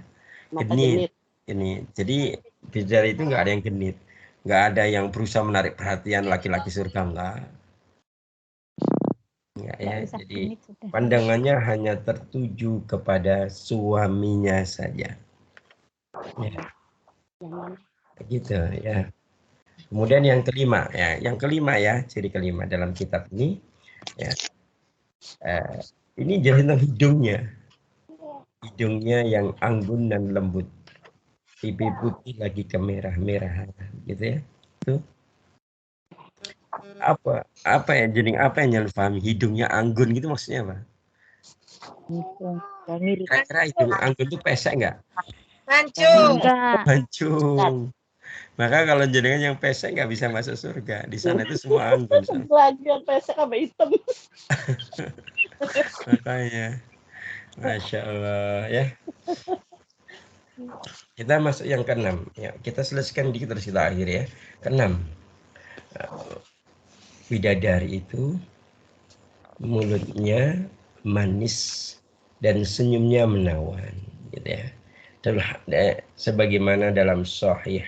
D: Mata
A: genit.
D: genit.
A: Genit. Jadi bidadari itu nggak ada yang genit, nggak ada yang berusaha menarik perhatian laki-laki surga, enggak ya.
C: Nggak usah
A: Jadi
C: genit sudah.
A: pandangannya hanya tertuju kepada suaminya saja. Ya,
D: Yang mana?
A: begitu ya. Kemudian yang kelima ya, ciri kelima dalam kitab ini ya. Ini jelas tentang hidungnya yang anggun dan lembut, pipi putih lagi kemerah-merahan, gitu ya. Itu apa ya, jadi apa yang pahami hidungnya anggun gitu maksudnya apa? Kira-kira hidung anggun itu pesek nggak?
B: Mancung.
C: Enggak.
A: Mancung. Maka kalau jenengan yang pesek nggak bisa masuk surga. Di sana itu semua anggun.
D: Lagi yang pesek sama hitam.
A: Makanya, Masya Allah ya. Kita masuk yang keenam. Ya, kita selesaikan dikit terus kita akhir ya. Keenam. Bidadari itu mulutnya manis dan senyumnya menawan, gitu ya. Sebagaimana dalam Sahih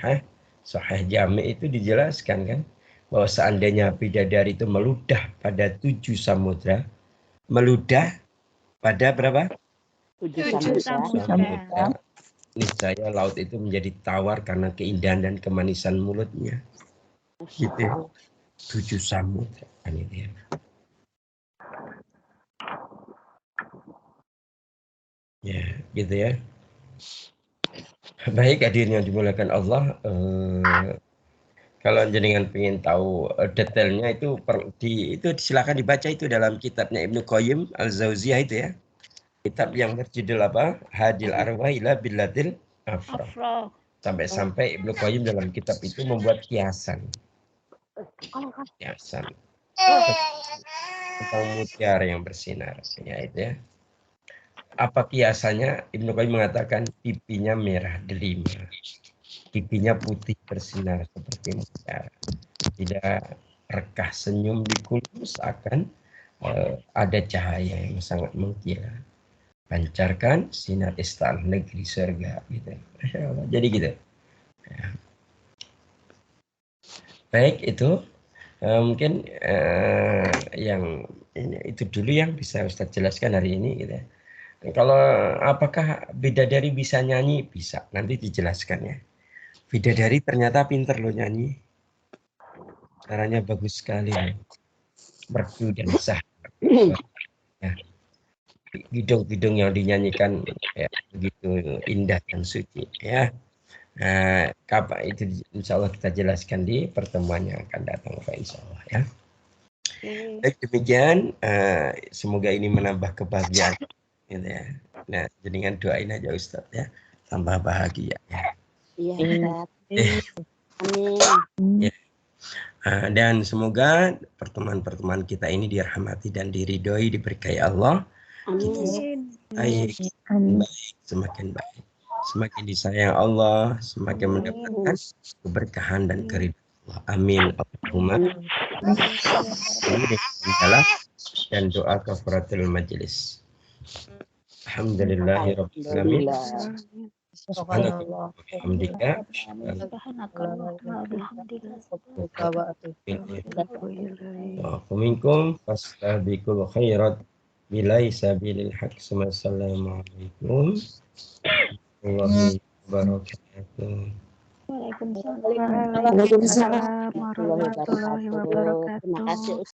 A: Jami' itu dijelaskan kan, bahwa seandainya bidadari itu meludah pada 7 samudra, meludah pada berapa?
D: 7
A: samudra. Niscaya laut itu menjadi tawar karena keindahan dan kemanisan mulutnya. Gitu. 7 samudra kan itu ya. Ya, gitu ya. Baik, hadirin yang dimuliakan Allah. Kalau jenengan ingin tahu detailnya itu silakan dibaca itu dalam kitabnya Ibnu Qayyim Al-Jauziyah itu ya. Kitab yang berjudul apa? Hadil Arwah ila Billatil Afrah. Sampai-sampai Ibnu Qayyim dalam kitab itu membuat kiasan. Tentang mutiara yang bersinar, ya itu ya. Apa kiasannya? Ibnu Qayyim mengatakan pipinya merah delima, pipinya putih bersinar seperti mutiara, tidak rekah senyum di kulit seakan ada cahaya yang sangat mengkilat, pancarkan sinar istana negeri surga, gitu. Jadi gitu. Ya. Baik, itu mungkin yang itu dulu yang bisa Ustaz jelaskan hari ini, gitu ya. Kalau apakah bidadari bisa nyanyi? Bisa, nanti dijelaskan ya. Bidadari ternyata pinter loh nyanyi. Caranya bagus sekali. Merdu dan sah. Ya. Bidung-bidung yang dinyanyikan ya, begitu indah dan suci ya. Nah, kapan itu insya Allah kita jelaskan di pertemuan yang akan datang, insya Allah ya. Baik, demikian semoga ini menambah kebahagiaan gitu ya. Nah, jadikan doain aja Ustaz ya, tambah bahagia ya.
D: Iya, amin.
A: Ya. Dan semoga pertemuan-pertemuan kita ini dirahmati dan diridhoi, diberkahi Allah.
D: Amin.
A: Baik, semakin baik, semakin disayang Allah, semakin mendapatkan keberkahan dan keridhaan Allah. Amin. Allahumma. Ini dengan dan doa kafaratul majelis. Alhamdulillahirabbil alamin. Subhanallah wa bihamdika. Wa minkum fastabiqul khairat bilai sabilil haq. Assalamualaikum warahmatullahi wabarakatuh.
C: Waalaikumsalam warahmatullahi wabarakatuh.
D: Terima kasih.